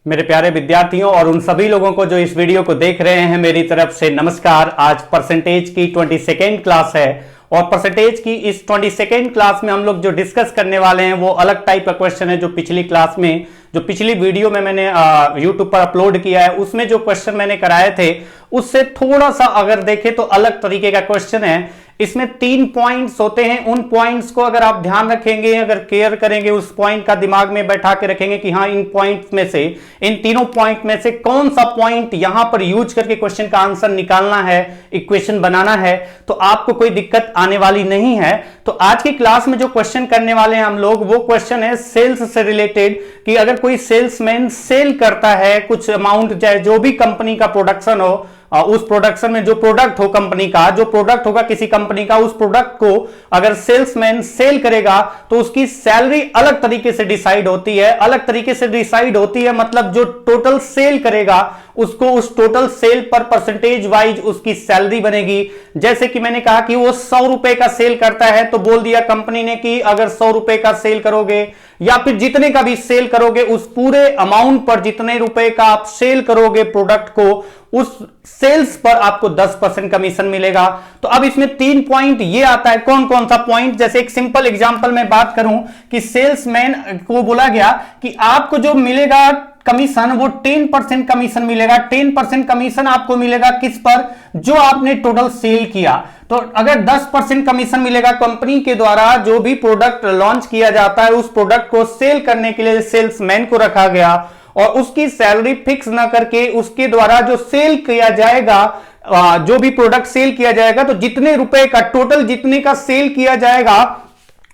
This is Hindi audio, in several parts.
मेरे प्यारे विद्यार्थियों और उन सभी लोगों को जो इस वीडियो को देख रहे हैं, मेरी तरफ से नमस्कार। आज परसेंटेज की 22nd क्लास है और परसेंटेज की इस 22nd क्लास में हम लोग जो डिस्कस करने वाले हैं वो अलग टाइप का क्वेश्चन है। जो पिछली क्लास में, जो पिछली वीडियो में मैंने यूट्यूब पर अपलोड किया है, उसमें जो क्वेश्चन मैंने कराए थे उससे थोड़ा सा अगर देखें तो अलग तरीके का क्वेश्चन है। इसमें 3 पॉइंट्स होते हैं। उन पॉइंट्स को अगर आप ध्यान रखेंगे, अगर केयर करेंगे, उस पॉइंट का दिमाग में बैठा के रखेंगे कि हाँ, इन पॉइंट्स में से, इन तीनों पॉइंट में से कौन सा पॉइंट यहां पर यूज करके क्वेश्चन का आंसर निकालना है, इक्वेशन बनाना है, तो आपको कोई दिक्कत आने वाली नहीं है। तो आज की क्लास में जो क्वेश्चन करने वाले हैं हम लोग, वो क्वेश्चन है सेल्स से रिलेटेड कि अगर कोई सेल्समैन सेल करता है कुछ अमाउंट, चाहे जो भी कंपनी का प्रोडक्शन हो, उस प्रोडक्शन में जो प्रोडक्ट हो कंपनी का, जो प्रोडक्ट होगा किसी कंपनी का, उस प्रोडक्ट को अगर सेल्समैन सेल करेगा तो उसकी सैलरी अलग तरीके से डिसाइड होती है। अलग तरीके से डिसाइड होती है मतलब जो टोटल सेल करेगा उसको, उस टोटल सेल पर परसेंटेज वाइज उसकी सैलरी बनेगी। जैसे कि मैंने कहा कि वो 100 रुपए का सेल करता है तो बोल दिया कंपनी ने कि अगर 100 रुपए का सेल करोगे या फिर जितने का भी सेल करोगे, उस पूरे अमाउंट पर जितने रुपए का आप सेल करोगे प्रोडक्ट को, उस सेल्स पर आपको 10% कमीशन मिलेगा। तो अब इसमें 3 पॉइंट ये आता है। कौन कौन सा पॉइंट? जैसे एक सिंपल एग्जांपल में बात करूं कि सेल्समैन को बोला गया कि आपको जो मिलेगा कमीशन वो 10% कमीशन मिलेगा। 10% कमीशन आपको मिलेगा किस पर? जो आपने टोटल सेल किया। तो अगर 10% कमीशन मिलेगा कंपनी के द्वारा, जो भी प्रोडक्ट लॉन्च किया जाता है उस प्रोडक्ट को सेल करने के लिए सेल्समैन को रखा गया और उसकी सैलरी फिक्स ना करके उसके द्वारा जो सेल किया जाएगा, जो भी प्रोडक्ट सेल किया जाएगा, तो जितने रुपए का टोटल, जितने का सेल किया जाएगा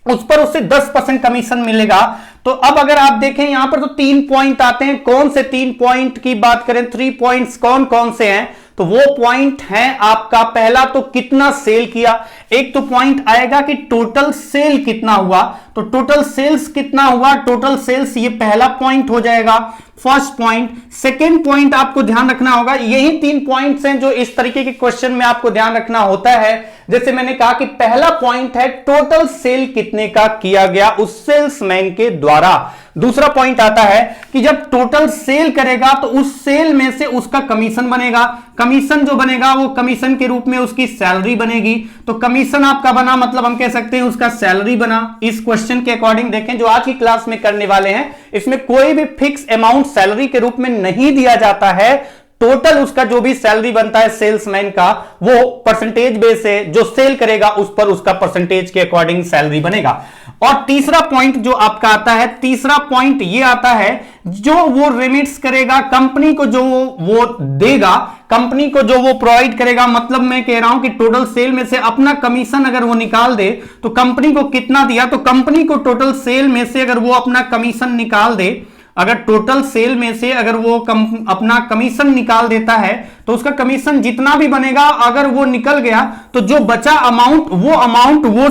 उस पर उससे 10% कमीशन मिलेगा। तो अब अगर आप देखें यहां पर तो 3 पॉइंट आते हैं। कौन से 3 पॉइंट की बात करें, 3 पॉइंट्स कौन कौन से हैं? तो वो पॉइंट है आपका पहला तो कितना सेल किया। एक तो पॉइंट आएगा कि टोटल सेल कितना हुआ, तो टोटल सेल्स कितना हुआ, टोटल सेल्स, ये पहला पॉइंट हो जाएगा, फर्स्ट पॉइंट। सेकेंड पॉइंट आपको ध्यान रखना होगा, यही 3 पॉइंट्स हैं जो इस तरीके के क्वेश्चन में आपको ध्यान रखना होता है। जैसे मैंने कहा कि पहला पॉइंट है टोटल सेल कितने का किया गया उस सेल्समैन के द्वारा। दूसरा पॉइंट आता है कि जब टोटल सेल करेगा तो उस सेल में से उसका कमीशन बनेगा। कमीशन जो बनेगा वो कमीशन के रूप में उसकी सैलरी बनेगी। तो कमीशन आपका बना मतलब हम कह सकते हैं उसका सैलरी बना। इस क्वेश्चन के अकॉर्डिंग देखें जो आज की क्लास में करने वाले हैं, इसमें कोई भी फिक्स अमाउंट सैलरी के रूप में नहीं दिया जाता है। टोटल उसका जो भी सैलरी बनता है सेल्समैन का, वो परसेंटेज बेस से जो सेल करेगा उस पर उसका परसेंटेज के अकॉर्डिंग सैलरी बनेगा। और तीसरा पॉइंट जो आपका आता है, तीसरा पॉइंट ये आता है जो वो रेमिट्स करेगा कंपनी को, जो वो देगा कंपनी को, जो वो प्रोवाइड करेगा। मतलब मैं कह रहा हूं कि टोटल सेल में से अपना कमीशन अगर वो निकाल दे तो कंपनी को कितना दिया, तो कंपनी को टोटल सेल में से अगर वो अपना कमीशन निकाल दे, अगर टोटल सेल में से अगर वो अपना कमीशन निकाल देता है तो उसका कमीशन जितना भी बनेगा, अगर वो निकल गया तो जो बचा अमाउंट, वो अमाउंट वो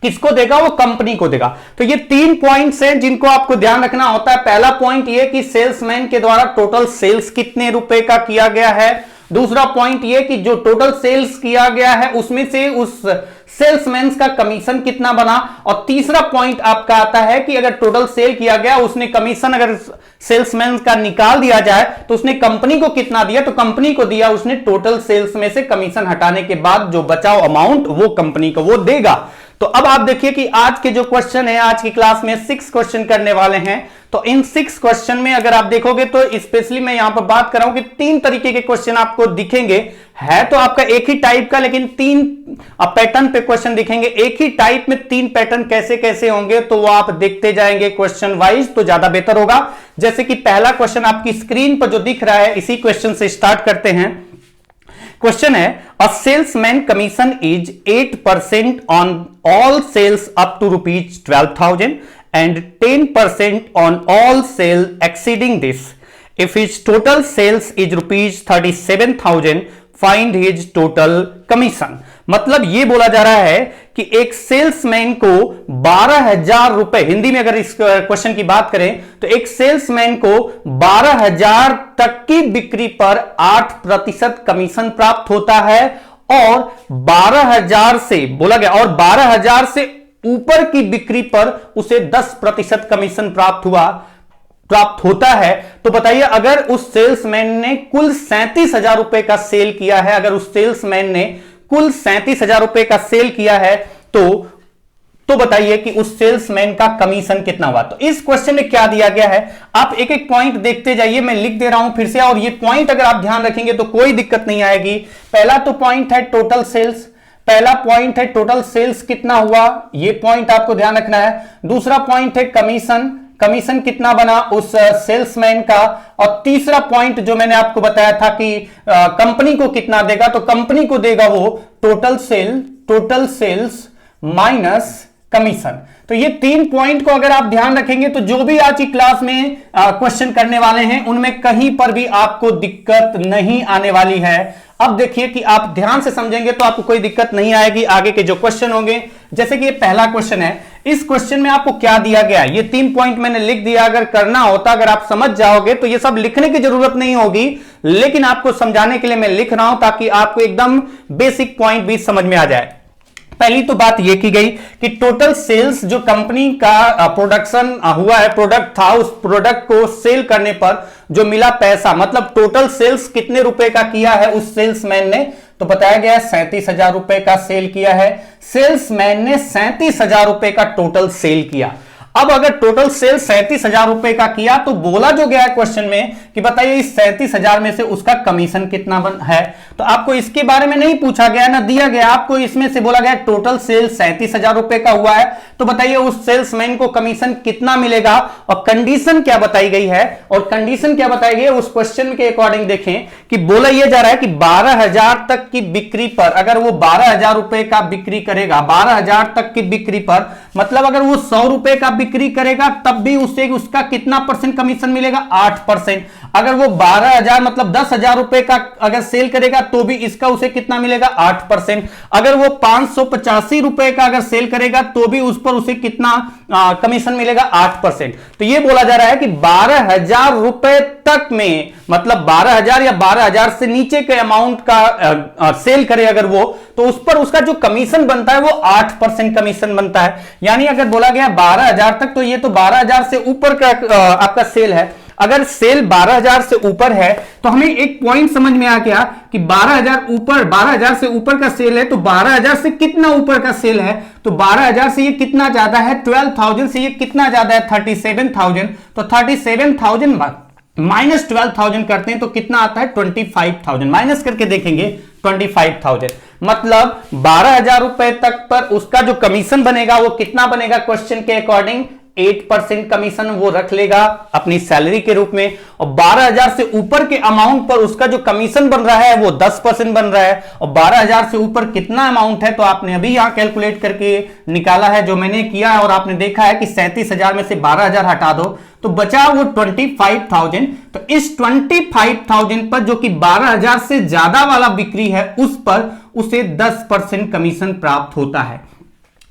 किसको देगा? वो कंपनी को देगा। तो ये 3 पॉइंट्स हैं जिनको आपको ध्यान रखना होता है। पहला पॉइंट ये कि सेल्समैन के द्वारा टोटल सेल्स कितने रुपए का किया गया है। दूसरा पॉइंट ये कि जो टोटल सेल्स किया गया है उसमें से उस सेल्समैन का कमीशन कितना बना। और तीसरा पॉइंट आपका आता है कि अगर टोटल सेल किया गया, उसने कमीशन अगर सेल्समैन का निकाल दिया जाए तो उसने कंपनी को कितना दिया, तो कंपनी को दिया उसने टोटल सेल्स में से कमीशन हटाने के बाद जो बचाव अमाउंट वो कंपनी को वो देगा। तो अब आप देखिए कि आज के जो क्वेश्चन है, आज की क्लास में 6 क्वेश्चन करने वाले हैं। तो इन 6 क्वेश्चन में अगर आप देखोगे तो स्पेशली मैं यहां पर बात कर रहा हूं कि 3 तरीके के क्वेश्चन आपको दिखेंगे। है तो आपका एक ही टाइप का, लेकिन 3 पैटर्न पे क्वेश्चन दिखेंगे। एक ही टाइप में 3 पैटर्न कैसे कैसे होंगे तो वो आप देखते जाएंगे क्वेश्चन वाइज, तो ज्यादा बेहतर होगा। जैसे कि पहला क्वेश्चन आपकी स्क्रीन पर जो दिख रहा है, इसी क्वेश्चन से स्टार्ट करते हैं। क्वेश्चन है, a salesman commission is 8% on all sales up to ₹12,000 and 10% on all sale exceeding this. If his total sales is ₹37,000, find his total commission. मतलब ये बोला जा रहा है कि एक सेल्समैन को 12,000 रुपए, हिंदी में अगर इस क्वेश्चन की बात करें तो एक सेल्समैन को 12,000 तक की बिक्री पर 8% कमीशन प्राप्त होता है। और 12,000 से बोला गया, और 12,000 से ऊपर की बिक्री पर उसे 10% कमीशन प्राप्त हुआ। प्राप्त होता है। तो बताइए, अगर उस सेल्समैन ने कुल 37,000 रुपए का सेल किया है, अगर उस सेल्समैन ने कुल 37,000 रुपए का सेल किया है, तो बताइए कि उस सेल्समैन का कमीशन कितना हुआ। तो इस क्वेश्चन में क्या दिया गया है, आप एक एक पॉइंट देखते जाइए, मैं लिख दे रहा हूं फिर से, और ये पॉइंट अगर आप ध्यान रखेंगे तो कोई दिक्कत नहीं आएगी। पहला तो पॉइंट है टोटल सेल्स, पहला पॉइंट है टोटल सेल्स कितना हुआ, ये पॉइंट आपको ध्यान रखना है। दूसरा पॉइंट है कमीशन, कमीशन कितना बना उस सेल्समैन का। और तीसरा पॉइंट जो मैंने आपको बताया था कि कंपनी को कितना देगा, तो कंपनी को देगा वो टोटल सेल्स माइनस कमीशन। तो ये 3 पॉइंट को अगर आप ध्यान रखेंगे तो जो भी आज की क्लास में क्वेश्चन करने वाले हैं उनमें कहीं पर भी आपको दिक्कत नहीं आने वाली है। अब देखिए कि आप ध्यान से समझेंगे तो आपको कोई दिक्कत नहीं आएगी आगे के जो क्वेश्चन होंगे। जैसे कि ये पहला क्वेश्चन है, इस क्वेश्चन में आपको क्या दिया गया है, ये 3 पॉइंट मैंने लिख दिया। अगर करना होता, अगर आप समझ जाओगे तो ये सब लिखने की जरूरत नहीं होगी, लेकिन आपको समझाने के लिए मैं लिख रहा हूं ताकि आपको एकदम बेसिक पॉइंट भी समझ में आ जाए। पहली तो बात यह की गई कि टोटल सेल्स जो कंपनी का प्रोडक्शन हुआ है, प्रोडक्ट था, उस प्रोडक्ट को सेल करने पर जो मिला पैसा, मतलब टोटल सेल्स कितने रुपए का किया है उस सेल्समैन ने, तो बताया गया 37,000 रुपए का सेल किया है। सेल्समैन ने 37,000 रुपए का टोटल सेल किया। अब अगर टोटल सेल 37,000 रुपए का किया तो बोला जो गया है क्वेश्चन में कि बताइए इस 37,000 में से उसका कमीशन कितना है। तो आपको इसके बारे में नहीं पूछा गया ना दिया गया, आपको इसमें से बोला गया टोटल सेल 37,000 रुपए का हुआ है, तो बताइए उस सेल्समैन को कमीशन कितना मिलेगा। और कंडीशन क्या बताई गई है, और कंडीशन क्या बताई गई है उस क्वेश्चन के अकॉर्डिंग देखें कि बोला यह जा रहा है कि 12,000 तक की बिक्री पर, अगर वो 12,000 रुपए का बिक्री करेगा, 12,000 तक की बिक्री पर, मतलब अगर वो 100 रुपए का बिक्री करेगा तब भी उससे उसका कितना परसेंट कमीशन मिलेगा, 8%। अगर वो 12,000 मतलब 10,000 रुपए का अगर सेल करेगा तो भी इसका उसे कितना मिलेगा, 8%। अगर वो 585 रुपए का अगर सेल करेगा तो भी उस पर उसे कितना कमीशन मिलेगा, 8%। तो ये बोला जा रहा है कि 12,000 रुपए तक में, मतलब 12,000 या 12,000 से नीचे के अमाउंट का सेल करे अगर वो, तो उस पर उसका जो कमीशन बनता है वो 8% कमीशन बनता है। यानी अगर बोला गया 12,000 तक, तो ये तो 12,000 से ऊपर का आपका सेल है। अगर सेल 12,000 से ऊपर है तो हमें एक पॉइंट समझ में आ गया कि 12,000 से ऊपर का सेल है, तो 12,000 से कितना ऊपर का सेल है, तो 12,000 से ये कितना ज्यादा है, 12,000 से ये कितना ज्यादा है, 37,000। तो 37,000 माइनस 12,000 करते हैं तो कितना आता है, 25,000। माइनस करके देखेंगे 25,000, मतलब 12,000 रुपए तक पर उसका जो कमीशन बनेगा वो कितना बनेगा, क्वेश्चन के अकॉर्डिंग 8% कमीशन वो रख लेगा अपनी सैलरी के रूप में। और 12,000 से ऊपर के अमाउंट पर उसका जो कमीशन बन रहा है वो 10% बन रहा है। और 12,000 से ऊपर कितना अमाउंट है, तो आपने अभी यहां कैलकुलेट करके निकाला है, जो मैंने किया है, और आपने देखा है कि 37,000 में से 12,000 हटा दो तो बचा वो 25,000। तो इस 25,000 पर जो कि 12,000 से ज्यादा वाला बिक्री है उस पर उसे 10% कमीशन प्राप्त होता है।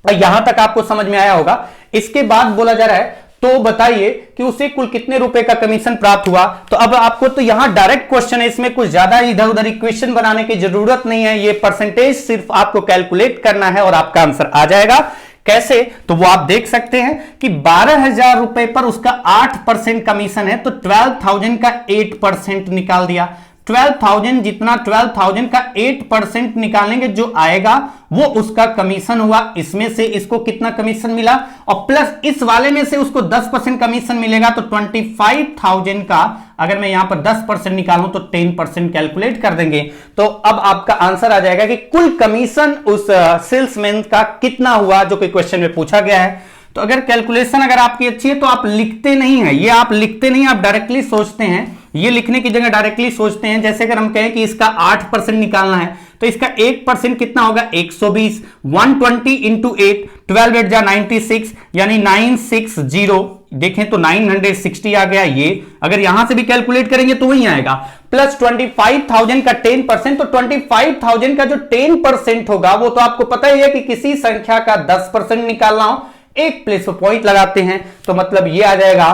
यहां तक आपको समझ में आया होगा। इसके बाद बोला जा रहा है तो बताइए कि उसे कुल कितने रुपए का कमीशन प्राप्त हुआ। तो अब आपको तो यहां डायरेक्ट क्वेश्चन है, इसमें कुछ ज्यादा इधर उधर इक्वेशन बनाने की जरूरत नहीं है, ये परसेंटेज सिर्फ आपको कैलकुलेट करना है और आपका आंसर आ जाएगा। कैसे, तो वो आप देख सकते हैं कि 12,000 रुपए पर उसका 8% कमीशन है, तो 12,000 का 8% निकाल दिया। 12,000 जितना 12,000 का 8% निकालेंगे जो आएगा वो उसका कमीशन हुआ। इसमें से इसको कितना कमीशन मिला, और प्लस इस वाले में से उसको 10% कमीशन मिलेगा, तो 25,000 का अगर मैं यहां पर 10% निकालूं तो 10% कैलकुलेट कर देंगे, तो अब आपका आंसर आ जाएगा कि कुल कमीशन उस सेल्समैन का कितना हुआ, जो कि क्वेश्चन में पूछा गया है। तो अगर कैलकुलेशन अगर आपकी अच्छी है तो आप लिखते नहीं है, ये आप लिखते नहीं, आप डायरेक्टली सोचते हैं। ये लिखने की जगह डायरेक्टली सोचते हैं। जैसे अगर हम कहें कि इसका 8% निकालना है तो इसका 1% कितना होगा, 120। 120 इंटू 8, 12 8 जा 96, यानी 960। देखें तो 960 आ गया। ये अगर यहां से भी कैलकुलेट करेंगे तो वही आएगा, प्लस 25,000 का 10%। तो 25,000 का जो 10% होगा वो तो आपको पता ही है कि किसी संख्या का 10% निकालना हो, एक प्लेस पर पॉइंट लगाते हैं, तो मतलब ये आ जाएगा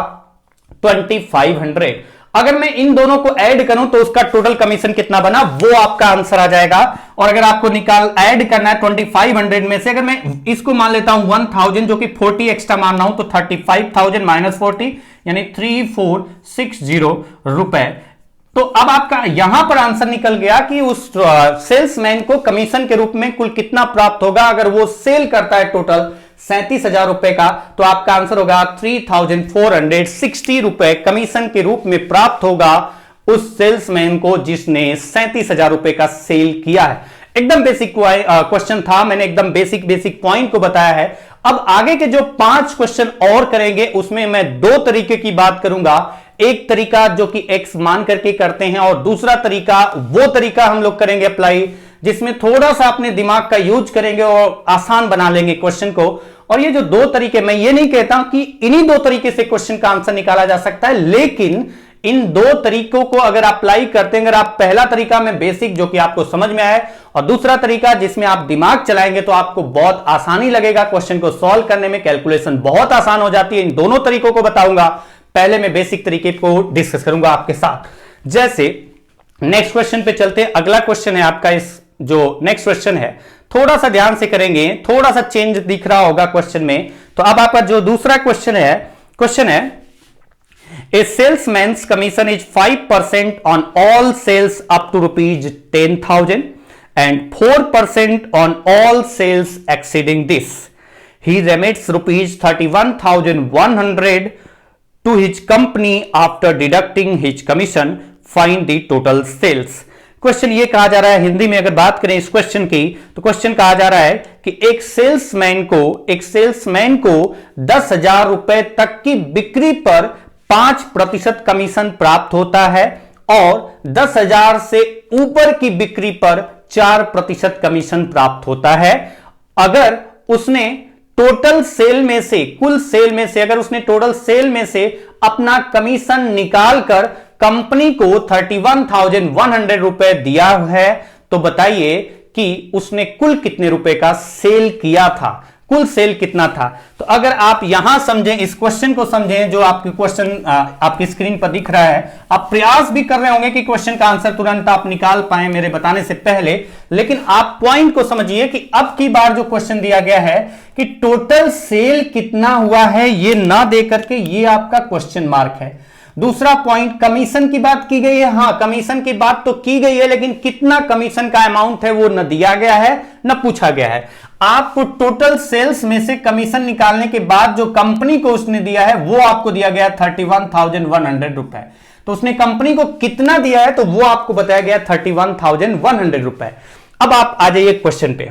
2500। अगर मैं इन दोनों को ऐड करूं तो उसका टोटल कमीशन कितना बना, वो आपका आंसर आ जाएगा। और अगर आपको ऐड करना है 2500 में से, अगर मैं इसको मान लेता हूं 1000 जो कि 40 एक्स्ट्रा मान रहा हूं, तो 35,000 माइनस 40 यानी 3460 रुपए। तो अब आपका यहां पर आंसर निकल गया कि उस सेल्समैन को कमीशन के रूप में कुल कितना प्राप्त होगा। अगर वो सेल करता है टोटल 37,000 रुपए का, तो आपका आंसर होगा 3460 रुपए कमीशन के रूप में प्राप्त होगा उस सेल्समैन को जिसने 37,000 रुपए का सेल किया है। एकदम बेसिक क्वेश्चन था, मैंने एकदम बेसिक पॉइंट को बताया है। अब आगे के जो 5 क्वेश्चन और करेंगे उसमें मैं 2 तरीके की बात करूंगा। एक तरीका जो कि एक्स मान करके करते हैं, और दूसरा तरीका वो तरीका हम लोग करेंगे अप्लाई जिसमें थोड़ा सा अपने दिमाग का यूज करेंगे और आसान बना लेंगे क्वेश्चन को। और ये जो 2 तरीके, मैं ये नहीं कहता कि इन्हीं 2 तरीके से क्वेश्चन का आंसर निकाला जा सकता है, लेकिन इन 2 तरीकों को अगर अप्लाई करते हैं, अगर आप पहला तरीका में बेसिक जो कि आपको समझ में आए और दूसरा तरीका जिसमें आप दिमाग चलाएंगे, तो आपको बहुत आसानी लगेगा क्वेश्चन को सॉल्व करने में, कैलकुलेशन बहुत आसान हो जाती है। इन दोनों तरीकों को बताऊंगा। पहले मैं बेसिक तरीके को डिस्कस करूंगा आपके साथ। जैसे नेक्स्ट क्वेश्चन पे चलते हैं। अगला क्वेश्चन है आपका, इस जो नेक्स्ट क्वेश्चन है थोड़ा सा ध्यान से करेंगे, थोड़ा सा चेंज दिख रहा होगा क्वेश्चन में। तो अब आपका जो दूसरा क्वेश्चन है a salesman's commission is 5% on all sales up to ₹10,000 and 4% on all sales exceeding this. He remits ₹31,100 to his company after deducting his commission. Find the total sales. Question ये कहा जा रहा है, हिंदी में अगर बात करें इस क्वेश्चन की, तो क्वेश्चन कहा जा रहा है कि एक सेल्समैन को 10,000 रुपए तक की बिक्री पर 5% कमीशन प्राप्त होता है और 10,000 से ऊपर की बिक्री पर 4% कमीशन प्राप्त होता है। अगर उसने टोटल सेल में से, कुल सेल में से, अगर उसने टोटल सेल में से अपना कमीशन निकालकर कंपनी को 31,100 रुपए दिया है, तो बताइए कि उसने कुल कितने रुपए का सेल किया था, कुल सेल कितना था। तो अगर आप यहां समझें, इस क्वेश्चन को समझें जो आपकी क्वेश्चन आपकी स्क्रीन पर दिख रहा है, आप प्रयास भी कर रहे होंगे कि क्वेश्चन का आंसर तुरंत आप निकाल पाए मेरे बताने से पहले, लेकिन आप पॉइंट को समझिए कि अब की बार जो क्वेश्चन दिया गया है कि टोटल सेल कितना हुआ है, ये ना दे करके ये आपका क्वेश्चन मार्क है। दूसरा पॉइंट, कमीशन की बात की गई है। हां, कमीशन की बात तो की गई है, लेकिन कितना कमीशन का अमाउंट है वो न दिया गया है न पूछा गया है। आपको टोटल सेल्स में से कमीशन निकालने के बाद जो कंपनी को उसने दिया है वो आपको दिया गया 31,100 रुपए। तो उसने कंपनी को कितना दिया है तो वो आपको बताया गया 31,100 रुपए। अब आप आ जाइए क्वेश्चन पे।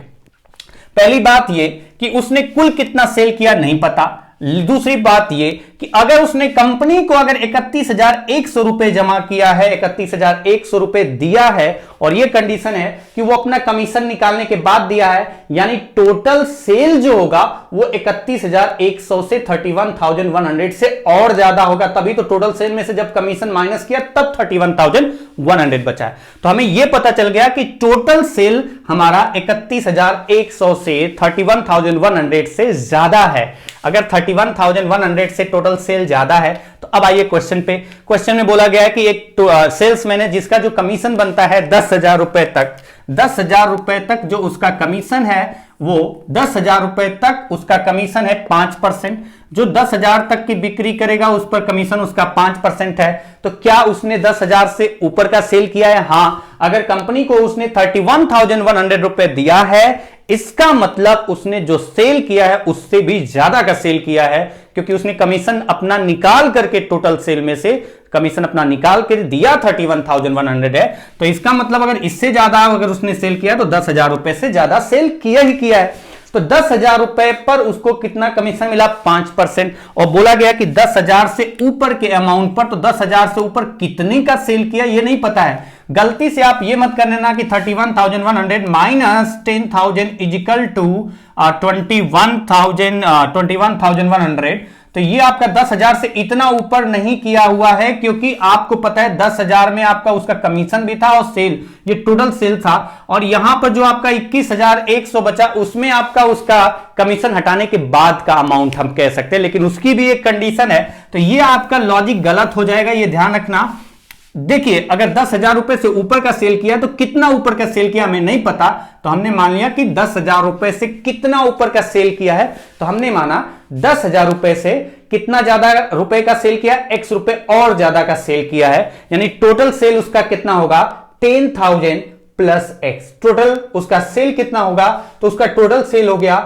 पहली बात ये कि उसने कुल कितना सेल किया नहीं पता। दूसरी बात ये कि अगर उसने कंपनी को अगर 31,100 रुपए जमा किया है, 31,100 रुपए दिया है, और ये कंडीशन है कि वो अपना कमीशन निकालने के बाद दिया है, यानी टोटल सेल जो होगा वो 31,100 से 31,100 से और ज्यादा होगा। तभी तो टोटल सेल में से जब कमीशन माइनस किया तब 31,100 बचा है। तो हमें यह पता चल गया कि टोटल सेल हमारा 31,100 से 31,100 से ज्यादा है। अगर 31,100 से टोटल सेल ज्यादा है तो अब आइए क्वेश्चन पे। क्वेश्चन में बोला गया है कि एक सेल्समैन है जिसका जो कमीशन बनता है 10,000 रुपए तक, 10,000 रुपए तक जो उसका कमीशन है, वो 10,000 रुपए तक उसका कमीशन है 5%। जो 10,000 तक की बिक्री करेगा उस पर कमीशन उसका 5% है। तो क्या उसने 10,000 से ऊपर का सेल किया है? हां। अगर कंपनी को उसने 31,100 रुपए दिया है, इसका मतलब उसने जो सेल किया है उससे भी ज्यादा का सेल किया है, क्योंकि उसने कमीशन अपना निकाल करके टोटल सेल में से कमीशन अपना निकाल कर दिया 31,100 है। तो इसका मतलब अगर इससे ज्यादा अगर उसने सेल किया तो 10,000 रुपए से ज्यादा सेल किया ही किया है। तो 10,000 रुपए पर उसको कितना कमीशन मिला? 5%। और बोला गया कि 10,000 से ऊपर के अमाउंट पर, तो 10,000 से ऊपर कितने का सेल किया ये नहीं पता है। गलती से आप ये मत करने ना कि 31,100 माइनस 10,000 इज इक्वल टू 21,100। तो ये आपका 10,000 से इतना ऊपर नहीं किया हुआ है, क्योंकि आपको पता है 10,000 में आपका उसका कमीशन भी था और सेल, ये टोटल सेल था। और यहां पर जो आपका 21,100 बचा, उसमें आपका उसका कमीशन हटाने के बाद का अमाउंट हम कह सकते हैं, लेकिन उसकी भी एक कंडीशन है। तो ये आपका लॉजिक गलत हो जाएगा, ये ध्यान रखना। देखिए अगर 10,000 रुपए से ऊपर का सेल किया तो कितना ऊपर का सेल किया हमें नहीं पता, तो हमने मान लिया कि 10,000 रुपए से कितना ऊपर का सेल किया है, तो हमने माना 10,000 रुपए से कितना ज्यादा रुपए का सेल किया, x रुपए और ज्यादा का सेल किया है, यानी टोटल सेल उसका कितना होगा 10,000 प्लस x। टोटल उसका सेल कितना होगा, तो उसका टोटल सेल हो गया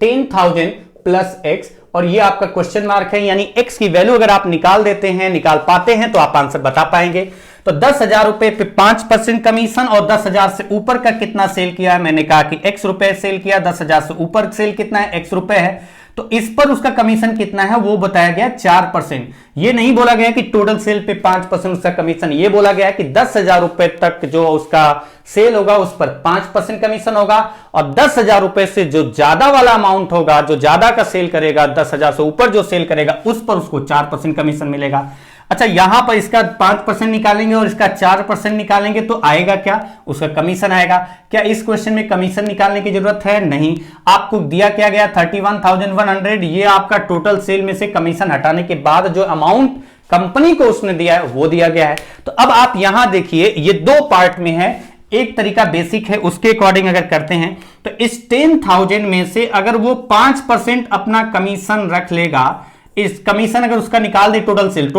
10,000 प्लस x, और ये आपका क्वेश्चन मार्क है, यानी x की वैल्यू अगर आप निकाल देते हैं, निकाल पाते हैं, तो आप आंसर बता पाएंगे। तो 10,000 रुपए पे 5% कमीशन और 10,000 से ऊपर का कितना सेल किया है, मैंने कहा कि x रुपए सेल किया, 10,000 से ऊपर सेल कितना है, x रुपए है, तो इस पर उसका कमीशन कितना है वो बताया गया 4%। ये नहीं बोला गया कि टोटल सेल पे 5% उसका कमीशन, ये बोला गया कि 10,000 रुपए तक जो उसका सेल होगा उस पर 5% कमीशन होगा, और 10,000 रुपए से जो ज्यादा वाला अमाउंट होगा, जो ज्यादा का सेल करेगा, 10,000 से ऊपर जो सेल करेगा उस पर उसको 4% कमीशन मिलेगा। अच्छा यहां पर इसका 5% निकालेंगे और इसका 4% निकालेंगे तो आएगा क्या, उसका कमीशन आएगा। क्या इस क्वेश्चन में कमीशन निकालने की जरूरत है, नहीं। आपको दिया क्या गया 31,100, ये आपका टोटल सेल में से कमीशन हटाने के बाद जो अमाउंट कंपनी को उसने दिया है वो दिया गया है। तो अब आप यहां देखिए ये दो पार्ट में है, एक तरीका बेसिक है उसके अकॉर्डिंग अगर करते हैं तो इस 10,000 में से अगर वो 5% अपना कमीशन रख लेगा, इस कमीशन अगर उसका निकाल दे टोटल सेल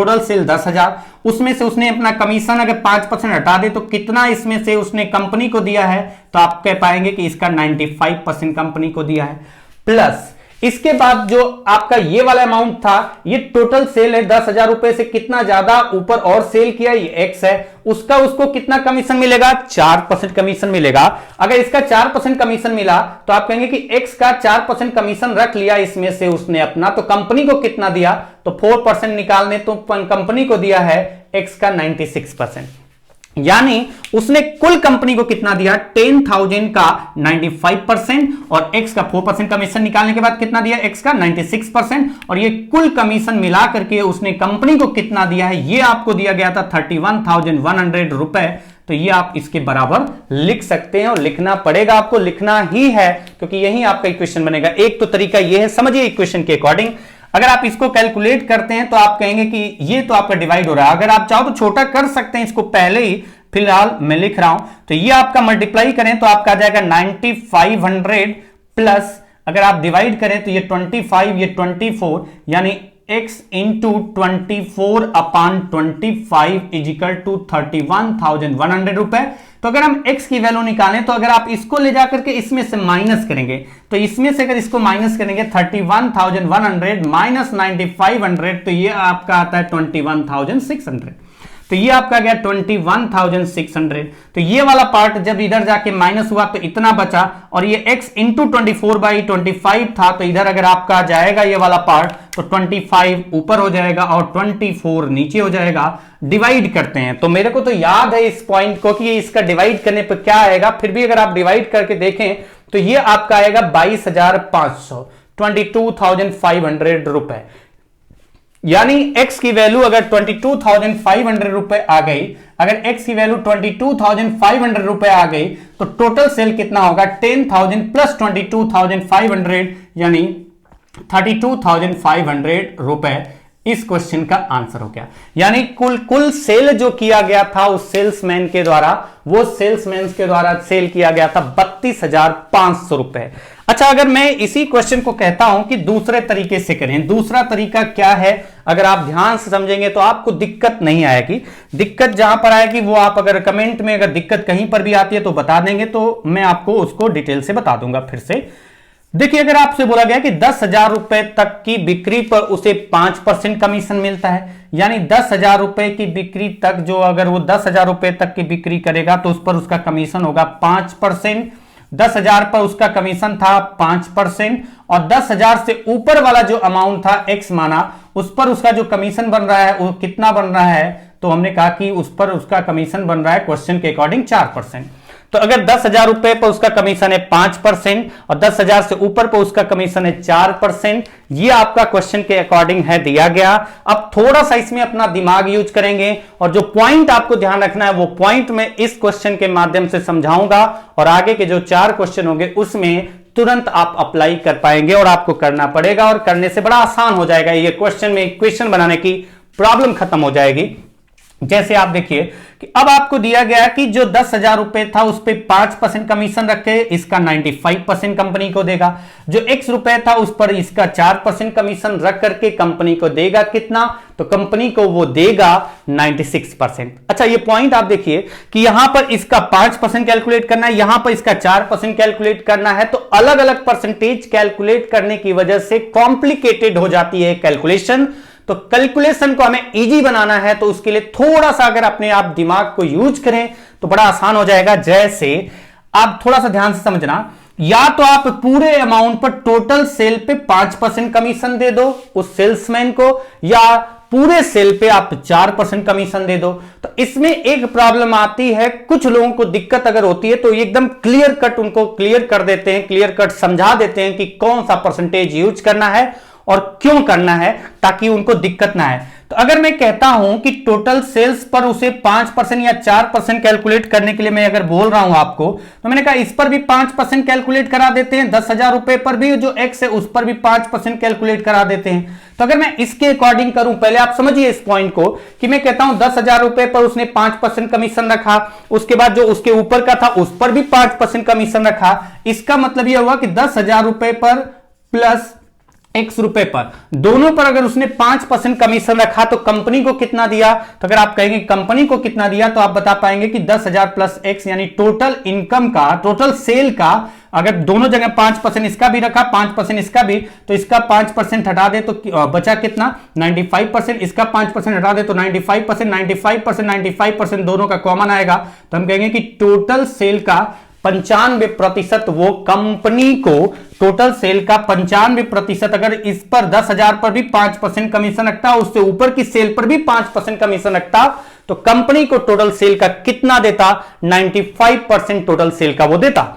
10,000, उसमें से उसने अपना कमीशन अगर 5% हटा दे तो कितना इसमें से उसने कंपनी को दिया है, तो आप कह पाएंगे कि इसका 95% कंपनी को दिया है। प्लस इसके बाद जो आपका ये वाला अमाउंट था, ये टोटल सेल है 10,000 रुपए से कितना ज्यादा ऊपर और सेल किया, ये x है, उसका उसको कितना कमीशन मिलेगा, 4% कमीशन मिलेगा। अगर इसका 4% कमीशन मिला तो आप कहेंगे कि x का 4% कमीशन रख लिया इसमें से उसने अपना, तो कंपनी को कितना दिया, तो 4% निकालने तो कंपनी को दिया है x का 96%, यानी उसने कुल कंपनी को कितना दिया 10,000 का 95% और x का 4% कमीशन निकालने के बाद कितना दिया x का 96%, और ये कुल कमीशन मिला करके उसने कंपनी को कितना दिया है, ये आपको दिया गया था 31,100 रुपए। तो ये आप इसके बराबर लिख सकते हैं, और लिखना पड़ेगा, आपको लिखना ही है क्योंकि यही आपका इक्वेशन बनेगा। एक तो तरीका ये है, समझिए इक्वेशन के अकॉर्डिंग अगर आप इसको कैलकुलेट करते हैं तो आप कहेंगे कि ये तो आपका डिवाइड हो रहा है, अगर आप चाहो तो छोटा कर सकते हैं इसको पहले ही, फिलहाल मैं लिख रहा हूं, तो ये आपका मल्टीप्लाई करें तो आपका आ जाएगा 9500 प्लस अगर आप डिवाइड करें तो ये 25 ये 24, यानी x इंटू 24/25 इजिकल टू 31,100 रुपए। तो अगर हम x की वैल्यू निकालें तो अगर आप इसको ले जाकर के इसमें से माइनस करेंगे, तो इसमें से अगर इसको माइनस करेंगे 31,100 माइनस 9,500, तो ये आपका आता है 21,600, तो ये आपका गया 21,600। तो ये वाला पार्ट जब इधर जाके माइनस हुआ तो इतना बचा, और ये x इंटू 24/25 था, तो इधर अगर आपका जाएगा ये वाला पार्ट तो 25 ऊपर हो जाएगा और 24 नीचे हो जाएगा। डिवाइड करते हैं तो मेरे को तो याद है इस पॉइंट को कि इसका डिवाइड करने पर क्या आएगा, फिर भी अगर आप डिवाइड करके देखें तो ये आपका आएगा 22,500, 22,500 रुपए, यानी x की वैल्यू अगर 22,500 रुपए आ गई, अगर x की वैल्यू 22,500 रुपए आ गई तो टोटल सेल कितना होगा 10,000 प्लस 22,500 यानी 32,500 रुपए। इस क्वेश्चन का आंसर हो गया, यानी कुल सेल जो किया गया था उस सेल्समैन के द्वारा, वो सेल्समैन के द्वारा सेल किया गया था 32,500 रुपए। अच्छा अगर मैं इसी क्वेश्चन को कहता हूं कि दूसरे तरीके से करें, दूसरा तरीका क्या है, अगर आप ध्यान से समझेंगे तो आपको दिक्कत नहीं आएगी। दिक्कत जहां पर आएगी वो आप अगर कमेंट में अगर दिक्कत कहीं पर भी आती है तो बता देंगे, तो मैं आपको उसको डिटेल से बता दूंगा। फिर से देखिए, अगर आपसे बोला गया कि 10,000 रुपए तक की बिक्री पर उसे 5% कमीशन मिलता है, यानी 10,000 रुपए की बिक्री तक जो अगर वो 10,000 रुपए तक की बिक्री करेगा तो उस पर उसका कमीशन होगा 5%। 10,000 पर उसका कमीशन था 5%, और 10,000 से ऊपर वाला जो अमाउंट था x माना, उस पर उसका जो कमीशन बन रहा है वो कितना बन रहा है, तो हमने कहा कि उस पर उसका कमीशन बन रहा है क्वेश्चन के अकॉर्डिंग 4%। तो अगर 10,000 रुपए पर उसका कमीशन है 5% और 10,000 से ऊपर पर उसका कमीशन है 4%, ये आपका क्वेश्चन के अकॉर्डिंग है दिया गया। अब थोड़ा सा इसमें अपना दिमाग यूज करेंगे, और जो पॉइंट आपको ध्यान रखना है वो पॉइंट मैं इस क्वेश्चन के माध्यम से समझाऊंगा, और आगे के जो 4 क्वेश्चन होंगे उसमें तुरंत आप अप्लाई कर पाएंगे और आपको करना पड़ेगा, और करने से बड़ा आसान हो जाएगा ये क्वेश्चन में इक्वेशन बनाने की प्रॉब्लम खत्म हो जाएगी। जैसे आप देखिए कि अब आपको दिया गया कि जो 10,000 रुपए था उस पर 5% कमीशन रखे, इसका 95% कंपनी को देगा। जो x रुपए था उस पर इसका 4% कमीशन रख करके कंपनी को देगा कितना, तो कंपनी को वो देगा 96%। अच्छा, ये पॉइंट आप देखिए कि यहां पर इसका 5% कैलकुलेट करना है, यहां पर इसका 4% कैलकुलेट करना है, तो अलग अलग परसेंटेज कैलकुलेट करने की वजह से कॉम्प्लिकेटेड हो जाती है कैलकुलेशन। तो कैलकुलेशन को हमें इजी बनाना है, तो उसके लिए थोड़ा सा अगर अपने आप दिमाग को यूज करें तो बड़ा आसान हो जाएगा। जैसे आप थोड़ा सा ध्यान से समझना, या तो आप पूरे अमाउंट पर टोटल सेल पे 5% कमीशन दे दो उस सेल्समैन को, या पूरे सेल पे आप 4% कमीशन दे दो। तो इसमें एक प्रॉब्लम आती है, कुछ लोगों को दिक्कत अगर होती है तो एकदम क्लियर कट उनको क्लियर कर देते हैं, क्लियर कट समझा देते हैं कि कौन सा परसेंटेज यूज करना है और क्यों करना है, ताकि उनको दिक्कत ना आए। तो अगर मैं कहता हूं कि टोटल सेल्स पर उसे 5% या 4% कैलकुलेट करने के लिए मैं अगर बोल रहा हूं आपको, तो मैंने कहा इस पर भी 5% कैलकुलेट करा देते हैं, 10,000 रुपए पर भी जो एक्स है उस पर भी 5% कैलकुलेट करा देते हैं। तो अगर मैं इसके अकॉर्डिंग करूं, पहले आप समझिए इस पॉइंट को कि मैं कहता हूं 10,000 रुपए पर उसने 5% कमीशन रखा, उसके बाद जो उसके ऊपर का था उस पर भी 5% कमीशन रखा। इसका मतलब यह हुआ कि 10,000 रुपए पर प्लस x रुपए पर, दोनों पर अगर उसने 5% कमीशन रखा तो कंपनी को कितना दिया। तो अगर आप कहेंगे कंपनी को कितना दिया तो आप बता पाएंगे कि 10,000 प्लस x, यानी टोटल इनकम का, टोटल सेल का, अगर दोनों जगह 5% इसका भी रखा 5% इसका भी, तो इसका 5% हटा दे तो बचा कितना 95%, इसका 5% हटा दे तो 95%, 95%, 95% दोनों का कॉमन आएगा। तो हम कहेंगे कि टोटल सेल का 95% वो कंपनी को, टोटल सेल का 95%, अगर इस पर 10,000 पर भी 5% कमीशन रखता, उससे ऊपर की सेल पर भी 5% कमीशन रखता, तो कंपनी को टोटल सेल का कितना देता, 95% टोटल सेल का वो देता।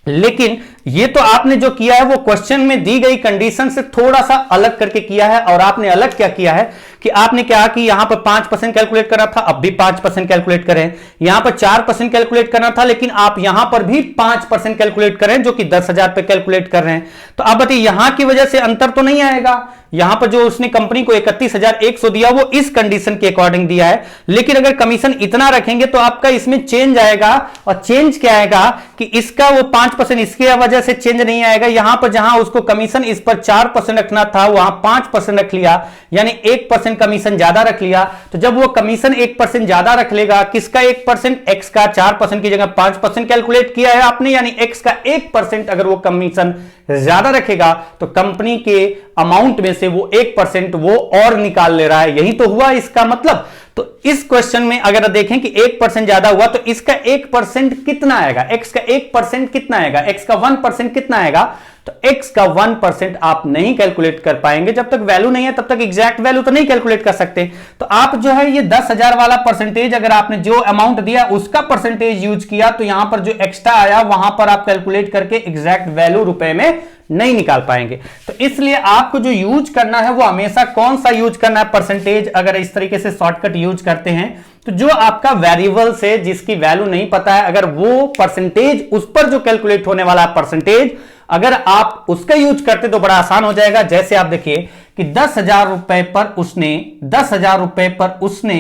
लेकिन ये तो आपने जो किया है वो क्वेश्चन में दी गई कंडीशन से थोड़ा सा अलग करके किया है। और आपने अलग क्या किया है कि आपने क्या कि यहां पर 5% कैलकुलेट करा था, अब भी 5% कैलकुलेट करें, यहां पर 4% कैलकुलेट करना था लेकिन आप यहां पर भी 5% कैलकुलेट करें, जो कि 10,000 पे कैलकुलेट कर रहे हैं। तो अब बताइए यहां की वजह से अंतर तो नहीं आएगा। यहां पर जो उसने कंपनी को 31,100 दिया वो इस कंडीशन के अकॉर्डिंग दिया है, लेकिन अगर कमीशन इतना रखेंगे तो आपका इसमें चेंज आएगा। और चेंज क्या आएगा कि इसका वो 5% इसके वजह से चेंज नहीं आएगा। यहां पर जहां उसको कमीशन इस पर 4% रखना था वहां 5% रख लिया, यानी 1% कमीशन ज्यादा रख लिया। तो जब वो कमीशन 1% ज्यादा रख लेगा, किसका 1%, एक्स का, 4% की जगह 5% कैलकुलेट किया है आपने, यानी एक्स का 1% अगर वो कमीशन ज्यादा रखेगा तो कंपनी के अमाउंट में से वो 1% वो और निकाल ले रहा है। यही तो हुआ इसका मतलब। तो इस क्वेश्चन में अगर देखें कि 1% ज्यादा हुआ तो इसका 1% कितना आएगा, एक्स का 1% कितना आएगा, एक्स का 1% कितना आएगा। तो x का 1% आप नहीं कैलकुलेट कर पाएंगे, जब तक वैल्यू नहीं है तब तक एग्जैक्ट वैल्यू तो नहीं कैलकुलेट कर सकते। तो आप जो है ये 10,000 वाला परसेंटेज, अगर आपने जो अमाउंट दिया उसका परसेंटेज यूज किया तो यहां पर जो एक्स्ट्रा आया वहां पर आप कैलकुलेट करके एग्जैक्ट वैल्यू रुपए में नहीं निकाल पाएंगे। तो इसलिए आपको जो यूज करना है वो हमेशा कौन सा यूज करना है, परसेंटेज। अगर इस तरीके से शॉर्टकट यूज करते हैं तो जो आपका वेरिएबल से जिसकी वैल्यू नहीं पता है, अगर वो परसेंटेज उस पर जो कैलकुलेट होने वाला परसेंटेज अगर आप उसका यूज करते तो बड़ा आसान हो जाएगा। जैसे आप देखिए कि 10,000 रुपए पर उसने, 10,000 रुपए पर उसने,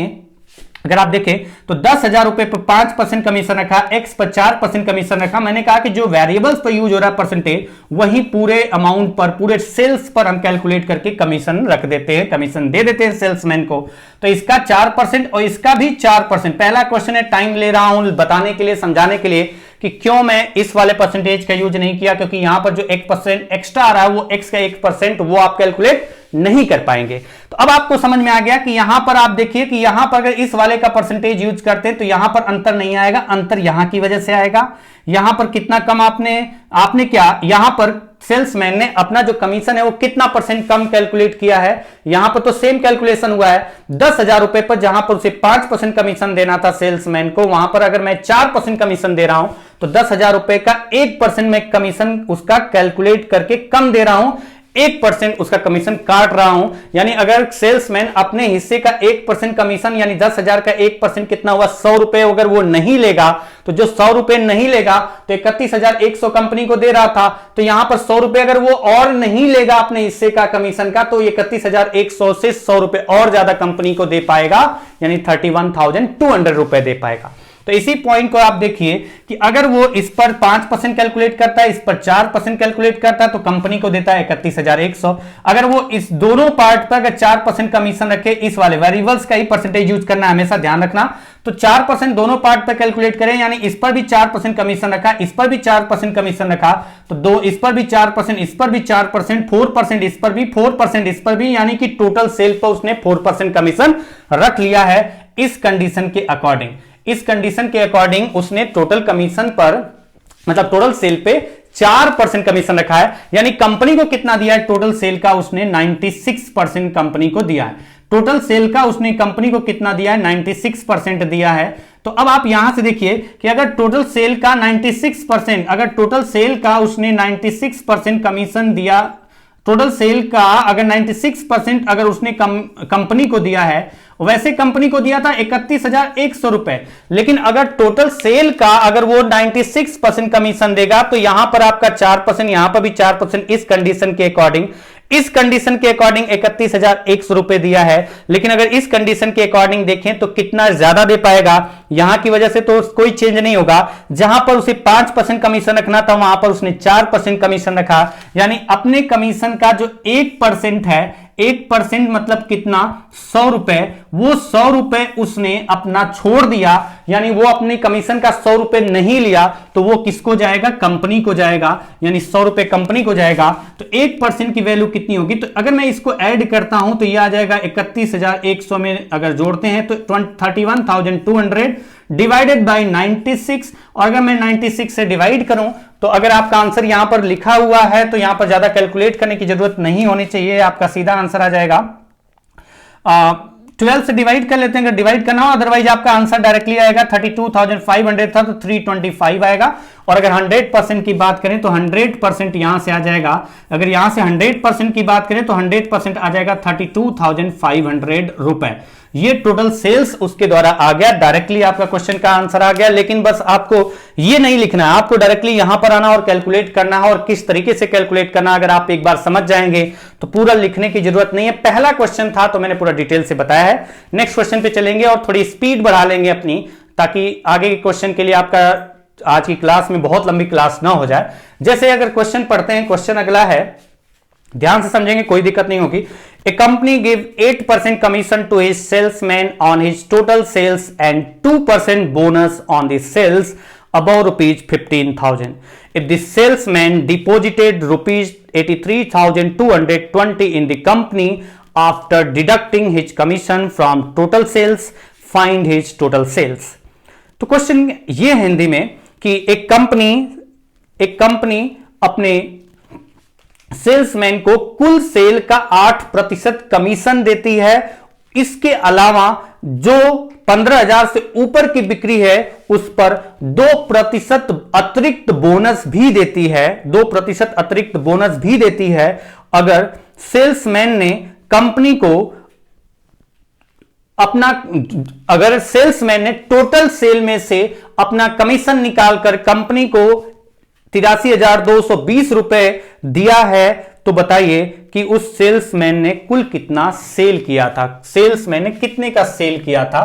अगर आप देखें तो 10,000 रुपए पर 5% कमीशन रखा, एक्स पर 4% कमीशन रखा। मैंने कहा कि जो वेरिएबल्स पर यूज हो रहा है परसेंटेज, वही पूरे अमाउंट पर, पूरे सेल्स पर हम कैलकुलेट करके कमीशन रख देते हैं, कमीशन दे देते हैं सेल्समैन को। तो इसका 4% और इसका भी 4%। पहला क्वेश्चन है, टाइम ले रहा हूं बताने के लिए, समझाने के लिए कि क्यों मैं इस वाले परसेंटेज का यूज नहीं किया, क्योंकि यहां पर जो 1% एक्स्ट्रा आ रहा है वो एक्स का 1% वो आप कैलकुलेट नहीं कर पाएंगे। तो अब आपको समझ में आ गया कि यहां पर आप देखिए कि यहां पर अगर इस वाले का परसेंटेज यूज करते हैं तो यहां पर अंतर नहीं आएगा, अंतर यहां की वजह से आएगा। यहां पर कितना कम आपने क्या, यहां पर सेल्समैन ने अपना जो कमीशन है वो कितना परसेंट कम कैलकुलेट किया है। यहां पर तो सेम कैलकुलेशन हुआ है, 10,000 रुपए पर जहां पर उसे 5% कमीशन देना था सेल्समैन को, वहां पर अगर मैं 4% कमीशन दे रहा हूं तो 10,000 रुपए का 1% में कमीशन उसका कैलकुलेट करके कम दे रहा हूं। 1% उसका कमीशन काट रहा हूं। यानी अगर सेल्समैन अपने हिस्से का 1% कमीशन यानी 10,000 का 1% कितना हुआ 100 रुपए, अगर वो नहीं लेगा तो जो 100 रुपए नहीं लेगा तो 31,100 कंपनी को दे रहा था, तो यहां पर 100 रुपए अगर वो और नहीं लेगा अपने हिस्से का कमीशन का तो 31,100 से 100 रुपए और ज्यादा कंपनी को दे पाएगा, यानी 31,200 रुपए दे पाएगा। तो इसी पॉइंट को आप देखिए कि अगर वो इस पर 5% कैलकुलेट करता है, इस पर 4% कैलकुलेट करता है तो कंपनी को देता है 31,100। अगर वो इस दोनों पार्ट पर अगर 4% कमीशन रखे, इस वाले वेरिएबल्स का ही परसेंटेज यूज करना है, हमेशा ध्यान रखना, तो 4% दोनों पार्ट पर कैलकुलेट करें, यानी इस पर भी 4% कमीशन रखा, इस पर भी 4% कमीशन रखा, तो दो इस पर भी 4%, इस पर भी 4%, 4% इस पर भी, 4% इस पर भी, यानी कि टोटल सेल पर उसने 4% कमीशन रख लिया है। इस कंडीशन के अकॉर्डिंग, इस कंडीशन के अकॉर्डिंग उसने टोटल कमीशन पर मतलब टोटल सेल पे 4% कमीशन रखा है, यानी कंपनी को कितना दिया है टोटल सेल का, उसने 96% कंपनी को दिया है। टोटल सेल का उसने कंपनी को कितना दिया है 96% दिया है। तो अब आप यहां से देखिए कि अगर टोटल सेल का 96%, अगर टोटल सेल का उसने 96% कमीशन दिया, टोटल सेल का अगर 96% अगर उसने कंपनी को दिया है, वैसे कंपनी को दिया था 31,100 रुपए, लेकिन अगर टोटल सेल का अगर वो 96% कमीशन देगा तो यहां पर आपका 4%, यहां पर भी 4%, इस कंडीशन के अकॉर्डिंग, इस कंडीशन के अकॉर्डिंग 31,100 रुपए दिया है। लेकिन अगर इस कंडीशन के अकॉर्डिंग देखें तो कितना ज्यादा दे पाएगा, यहां की वजह से तो कोई चेंज नहीं होगा। जहां पर उसे 5% कमीशन रखना था वहां पर उसने 4% कमीशन रखा, यानी अपने कमीशन का जो 1% है, 1% मतलब कितना 100 रुपए, वो 100 रुपए उसने अपना छोड़ दिया, यानी वो अपने कमीशन का 100 रुपए नहीं लिया, तो वो किसको जाएगा कंपनी को जाएगा, यानी 100 रुपए कंपनी को जाएगा। तो 1% की वैल्यू कितनी होगी, तो अगर मैं इसको ऐड करता हूं तो ये आ जाएगा 31,100 में अगर जोड़ते हैं तो 31,200 डिवाइडेड बाय 96, और अगर मैं 96 से डिवाइड करूं तो अगर आपका आंसर यहां पर लिखा हुआ है तो यहां पर ज्यादा कैलकुलेट करने की जरूरत नहीं होनी चाहिए, आपका सीधा आंसर आ जाएगा 12 से डिवाइड कर लेते हैं अगर डिवाइड करना हो, अदरवाइज आपका आंसर डायरेक्टली आएगा 32,500 था तो 325 आएगा। और अगर 100% की बात करें तो 100% यहां से आ जाएगा, अगर यहां से 100% की बात करें तो 100% आ जाएगा 32,500 रुपए। ये टोटल सेल्स उसके द्वारा आ गया, डायरेक्टली आपका क्वेश्चन का आंसर आ गया। लेकिन बस आपको ये नहीं लिखना है, आपको डायरेक्टली यहां पर आना और कैलकुलेट करना है, और किस तरीके से कैलकुलेट करना अगर आप एक बार समझ जाएंगे तो पूरा लिखने की जरूरत नहीं है। पहला क्वेश्चन था तो मैंने पूरा डिटेल से बताया है। नेक्स्ट क्वेश्चन पे चलेंगे और थोड़ी स्पीड बढ़ा लेंगे अपनी, ताकि आगे के क्वेश्चन के लिए आपका आज की क्लास में बहुत लंबी क्लास ना हो जाए। जैसे अगर क्वेश्चन पढ़ते हैं, क्वेश्चन अगला है, ध्यान से समझेंगे, कोई दिक्कत नहीं होगी। A company gave 8% commission to his salesman on his total sales and 2% bonus on the sales above rupees 15,000. If the salesman deposited rupees 83,220 in the company after deducting his commission from total sales, find his total sales. तो क्वेश्चन ये है हिंदी में कि एक कंपनी अपने सेल्समैन को कुल सेल का 8% कमीशन देती है, इसके अलावा जो 15,000 से ऊपर की बिक्री है उस पर 2% अतिरिक्त बोनस भी देती है, 2% अतिरिक्त बोनस भी देती है अगर सेल्समैन ने कंपनी को अगर सेल्समैन ने टोटल सेल में से अपना कमीशन निकालकर कंपनी को 83,220 रुपए दिया है, तो बताइए कि उस सेल्समैन ने कुल कितना सेल किया था, सेल्समैन ने कितने का सेल किया था।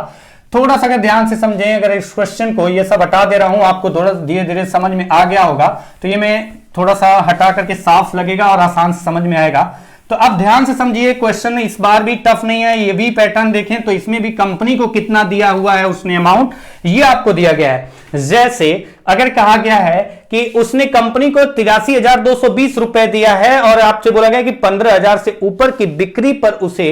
थोड़ा सा अगर ध्यान से समझें, अगर इस क्वेश्चन को ये सब हटा दे रहा हूं, आपको थोड़ा धीरे धीरे समझ में आ गया होगा, तो ये मैं थोड़ा सा हटा करके साफ लगेगा और आसान से समझ में आएगा। तो अब ध्यान से समझिए, क्वेश्चन इस बार भी टफ नहीं है, ये भी पैटर्न देखें तो इसमें भी कंपनी को कितना दिया हुआ है उसने अमाउंट, ये आपको दिया गया है। जैसे अगर कहा गया है कि उसने कंपनी को 83,220 रुपए दिया है और आपसे बोला गया कि 15,000 से ऊपर की बिक्री पर उसे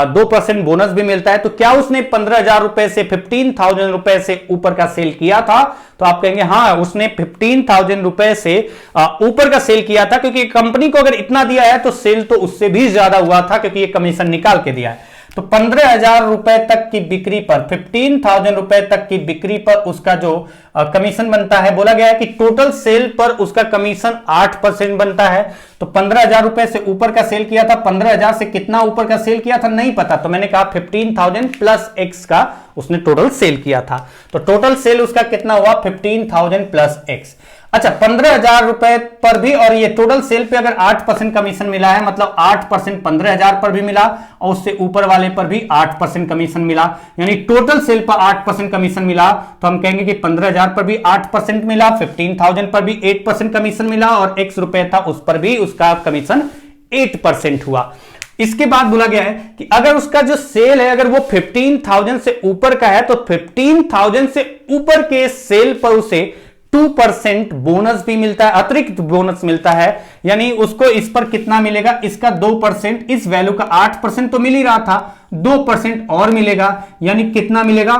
2% बोनस भी मिलता है, तो क्या उसने 15,000 रुपए से 15,000 रुपए से ऊपर का सेल किया था? तो आप कहेंगे हाँ, उसने 15,000 रुपए से ऊपर का सेल किया था, क्योंकि कंपनी को अगर इतना दिया है तो सेल तो उससे भी ज्यादा हुआ था, क्योंकि ये कमीशन निकाल के दिया है। तो 15,000 रुपए तक की बिक्री पर, 15,000 रुपए तक की बिक्री पर उसका जो कमीशन बनता है, बोला गया है कि टोटल सेल पर उसका कमीशन 8% बनता है। तो 15,000 रुपए से ऊपर का सेल किया था, 15,000 से कितना ऊपर का सेल किया था नहीं पता, तो मैंने कहा 15,000 प्लस एक्स का उसने टोटल सेल किया था। तो टोटल सेल उसका कितना हुआ, 15,000 प्लस एक्स। अच्छा, 15,000 रुपए पर भी, और ये टोटल सेल पे अगर 8% कमीशन मिला है, मतलब 8% 15,000 पर भी मिला और उससे ऊपर वाले पर भी 8% कमीशन मिला, यानी टोटल सेल पर 8% कमीशन मिला, तो हम कहेंगे कि 15,000 पर भी 8% मिला, 15,000 पर भी 8% कमीशन मिला और x रुपए था उस पर भी उसका कमीशन 8% हुआ। इसके बाद बोला गया है कि अगर उसका जो सेल है अगर वो 15,000 से ऊपर का है, तो 15,000 से ऊपर के सेल पर उसे 2% बोनस भी मिलता है, अतिरिक्त बोनस मिलता है। यानी उसको इस पर कितना मिलेगा, इसका 2%, इस वैल्यू का 8% तो मिल ही रहा था, 2% और मिलेगा, यानी कितना मिलेगा,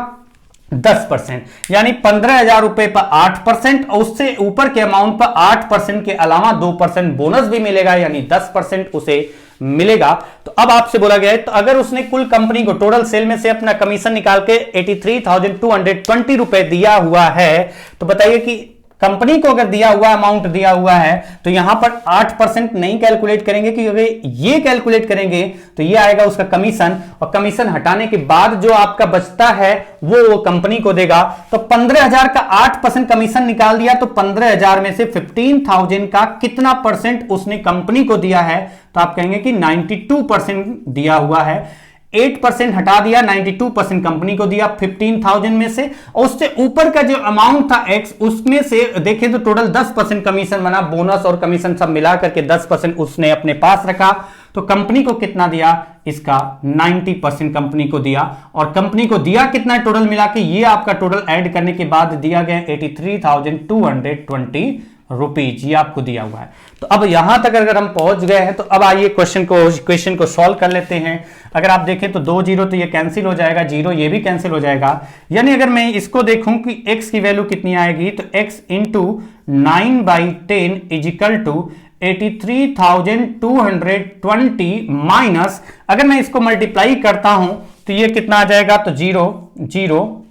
10%। यानी 15,000 रुपए पर 8% और उससे ऊपर के अमाउंट पर 8% के अलावा 2% बोनस भी मिलेगा, यानी 10% उसे मिलेगा। तो अब आपसे बोला गया है, तो अगर उसने कुल कंपनी को टोटल सेल में से अपना कमीशन निकाल के 83,220 रुपए दिया हुआ है, तो बताइए कि कंपनी को अगर दिया हुआ अमाउंट दिया हुआ है, तो यहां पर 8% नहीं कैलकुलेट करेंगे, क्योंकि ये कैलकुलेट करेंगे तो ये आएगा उसका कमीशन, और कमीशन हटाने के बाद जो आपका बचता है वो कंपनी को देगा। तो 15,000 का 8% कमीशन निकाल दिया, तो 15,000 में से 15,000 का कितना परसेंट उसने कंपनी को दिया है, तो आप कहेंगे कि 92% दिया हुआ है। 8% हटा दिया, 92% कंपनी को दिया 15,000 में से, और उससे ऊपर का जो अमाउंट था x, उसमें से देखें तो टोटल 10% कमीशन बना, बोनस और कमीशन सब मिला करके 10% उसने अपने पास रखा। तो कंपनी को कितना दिया, इसका 90% कंपनी को दिया। और कंपनी को दिया कितना टोटल मिला के, ये आपका टोटल ऐड करने के बाद दिया गया 83,220 रुपीज, ये आपको दिया हुआ है। तो अब यहां तक अगर हम पहुंच गए हैं, तो अब आइए इक्वेशन को सॉल्व कर लेते हैं। अगर आप देखें तो 2 जीरो तो ये कैंसिल हो जाएगा, जीरो ये भी कैंसिल हो जाएगा। यानी अगर मैं इसको देखूं कि x की वैल्यू कितनी आएगी, तो x into 9/10 equal to 83,220 minus, अगर मैं इसको मल्टीप्लाई करता हूं तो ये कितना आ जाएगा, तो जीरो जीरो,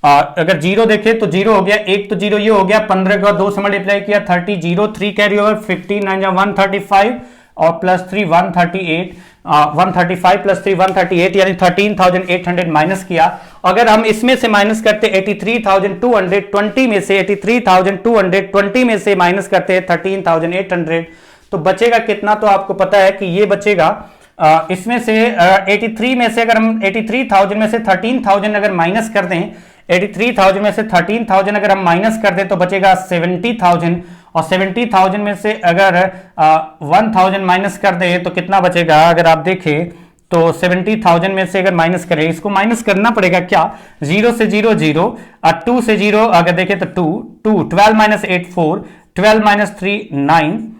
अगर जीरो देखे तो जीरो हो गया, एक तो जीरो ये हो गया, 15 को 2 से मल्टीप्लाई किया 30, जीरो 3 कैरी ओवर, 15 9 135 और प्लस 3 138, 135 प्लस 3 138, यानी 13,800 माइनस किया। अगर हम इसमें से माइनस करते 83,220 में से 83,220 में से माइनस करते 13,800, तो बचेगा कितना, तो आपको पता है कि ये बचेगा इसमें से 83 में से अगर हम 83,000 में से 13,000 अगर माइनस कर दें, 83,000 में से 13,000 अगर हम माइनस कर दें तो बचेगा 70,000, और 70,000 में से अगर 1,000 माइनस कर दें तो कितना बचेगा, अगर आप देखें तो 70,000 में से अगर माइनस करें, इसको माइनस करना पड़ेगा क्या, 0 से 0 0, 2 से 0 अगर देखें तो 2, 12 माइनस 8 4, 12 माइनस 3 9,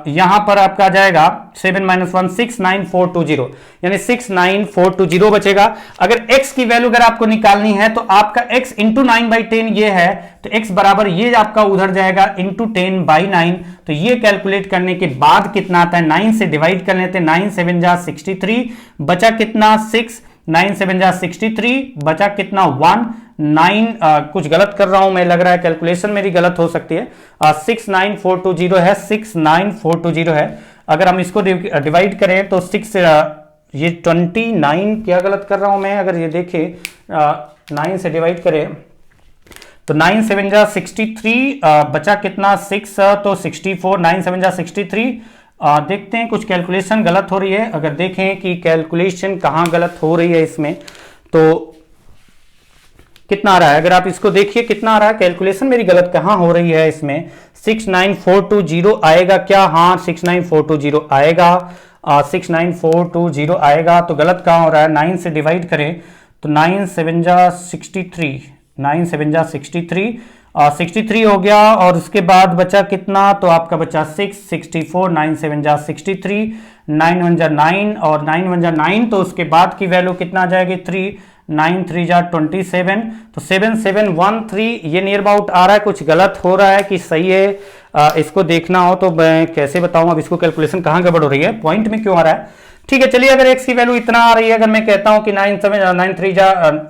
यहां पर आपका आ जाएगा 7 माइनस 1 69420, यानी 69420 बचेगा। अगर x की वैल्यू अगर आपको निकालनी है तो आपका x इंटू 9/10 ये है, तो x बराबर ये आपका उधर जाएगा इंटू 10/9। तो ये कैलकुलेट करने के बाद कितना आता है, 9 से डिवाइड कर लेते हैं, 9 7 जा 63, बचा कितना 6, 9 7 जा 63, बचा कितना 1, 9 कुछ गलत कर रहा हूं मैं, लग रहा है कैलकुलेशन मेरी गलत हो सकती है, 69420 है, 69420 है। अगर हम इसको डिवाइड करें तो 6 ये 29 क्या गलत कर रहा हूं मैं, अगर ये देखें 9 से डिवाइड करें तो 9 7 जा 63, बचा कितना 6, तो 64, 9 7 जा 63। देखते हैं कुछ कैलकुलेशन गलत हो रही है, अगर देखें कि कैलकुलेशन कहां गलत हो रही है इसमें, तो कितना आ रहा है, अगर आप इसको देखिए कितना आ रहा है, कैलकुलेशन मेरी गलत कहां हो रही है इसमें, 69420 आएगा क्या, हाँ 69420 आएगा, 69420 आएगा। तो गलत कहां हो रहा है, 9 से डिवाइड करें तो 9 7 जा 63, 9 7 जा 63, 63 हो गया, और उसके बाद बचा कितना, तो आपका बचा 6, 64, 9 7 जा 63, 9 1 जा 9 और 9 1 जा 9, तो उसके बाद की वैल्यू कितना आ जाएगी 3, 9 3 जा 27, तो 7713, ये नियर अबाउट आ रहा है, कुछ गलत हो रहा है कि सही है, इसको देखना हो तो मैं कैसे बताऊं, अब इसको कैलकुलेशन कहां गड़बड़ हो रही है, पॉइंट में क्यों आ रहा है, ठीक है, चलिए अगर x की वैल्यू इतना आ रही है, अगर मैं कहता हूं कि 9 जा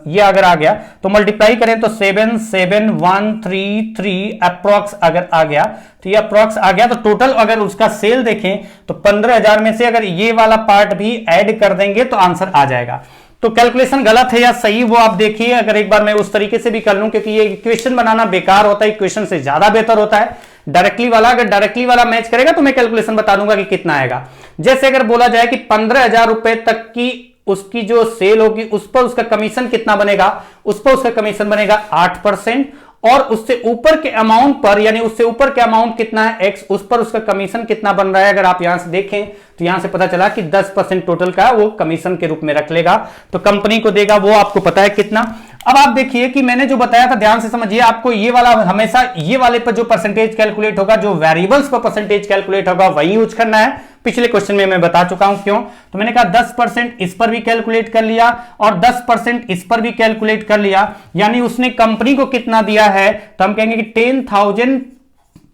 ये अगर आ गया तो मल्टीप्लाई करें तो 77133 अप्रोक्स अगर आ गया, तो ये अप्रोक्स आ गया, तो टोटल अगर उसका सेल देखें तो 15,000 में से अगर ये वाला पार्ट भी ऐड कर देंगे तो आंसर आ जाएगा। तो कैलकुलेशन गलत है या सही वो आप देखिए, अगर एक बार मैं उस तरीके से भी कर लूं, क्योंकि ये इक्वेशन बनाना बेकार होता है, इक्वेशन से ज्यादा बेहतर होता है डायरेक्टली वाला। अगर डायरेक्टली वाला मैच करेगा तो मैं कैलकुलेशन बता दूंगा कि कितना आएगा। जैसे अगर बोला जाए कि 15,000 रुपए तक की उसकी जो सेल होगी उस पर उसका कमीशन कितना बनेगा, उस पर उसका कमीशन बनेगा 8%, और उससे ऊपर के अमाउंट पर, यानी उससे ऊपर के अमाउंट कितना है x, उस पर उसका कमीशन कितना बन रहा है। अगर आप यहां से देखें तो यहां से पता चला कि 10% टोटल का वो कमीशन के रूप में रख लेगा, तो कंपनी को देगा वो आपको पता है कितना। अब आप देखिए कि मैंने जो बताया था, ध्यान से समझिए, आपको ये वाला हमेशा ये वाले पर जो परसेंटेज कैलकुलेट होगा, जो वेरिएबल्स पर परसेंटेज कैलकुलेट होगा वही यूज करना है। पिछले क्वेश्चन में मैं बता चुका हूं क्यों, तो मैंने कहा 10% इस पर भी कैलकुलेट कर लिया और 10% इस पर भी कैलकुलेट कर लिया, यानी उसने कंपनी को कितना दिया है, तो हम कहेंगे कि 10,000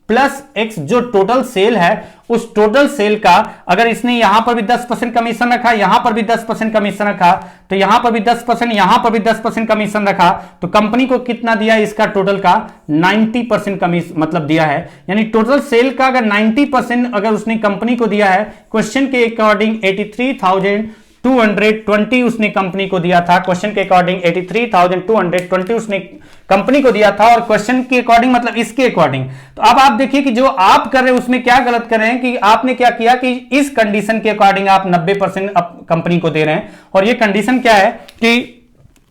प्लस x जो टोटल सेल है, उस टोटल सेल का अगर इसने यहां पर भी 10% कमीशन रखा, यहां पर भी 10% कमीशन रखा, तो यहां पर भी 10%, यहां पर भी 10% कमीशन रखा, तो कंपनी को कितना दिया इसका टोटल का 90% कमीशन मतलब दिया है। यानी टोटल सेल का अगर 90% अगर उसने कंपनी को दिया है, क्वेश्चन के अकॉर्डिंग 83,220 उसने कंपनी को दिया था, क्वेश्चन के अकॉर्डिंग 83,220 उसने कंपनी को दिया था, और क्वेश्चन के अकॉर्डिंग मतलब इसके अकॉर्डिंग। तो अब आप देखिए कि जो आप कर रहे हैं उसमें क्या गलत कर रहे हैं कि आपने क्या किया कि इस कंडीशन के अकॉर्डिंग आप 90% कंपनी को दे रहे हैं, और ये कंडीशन क्या है कि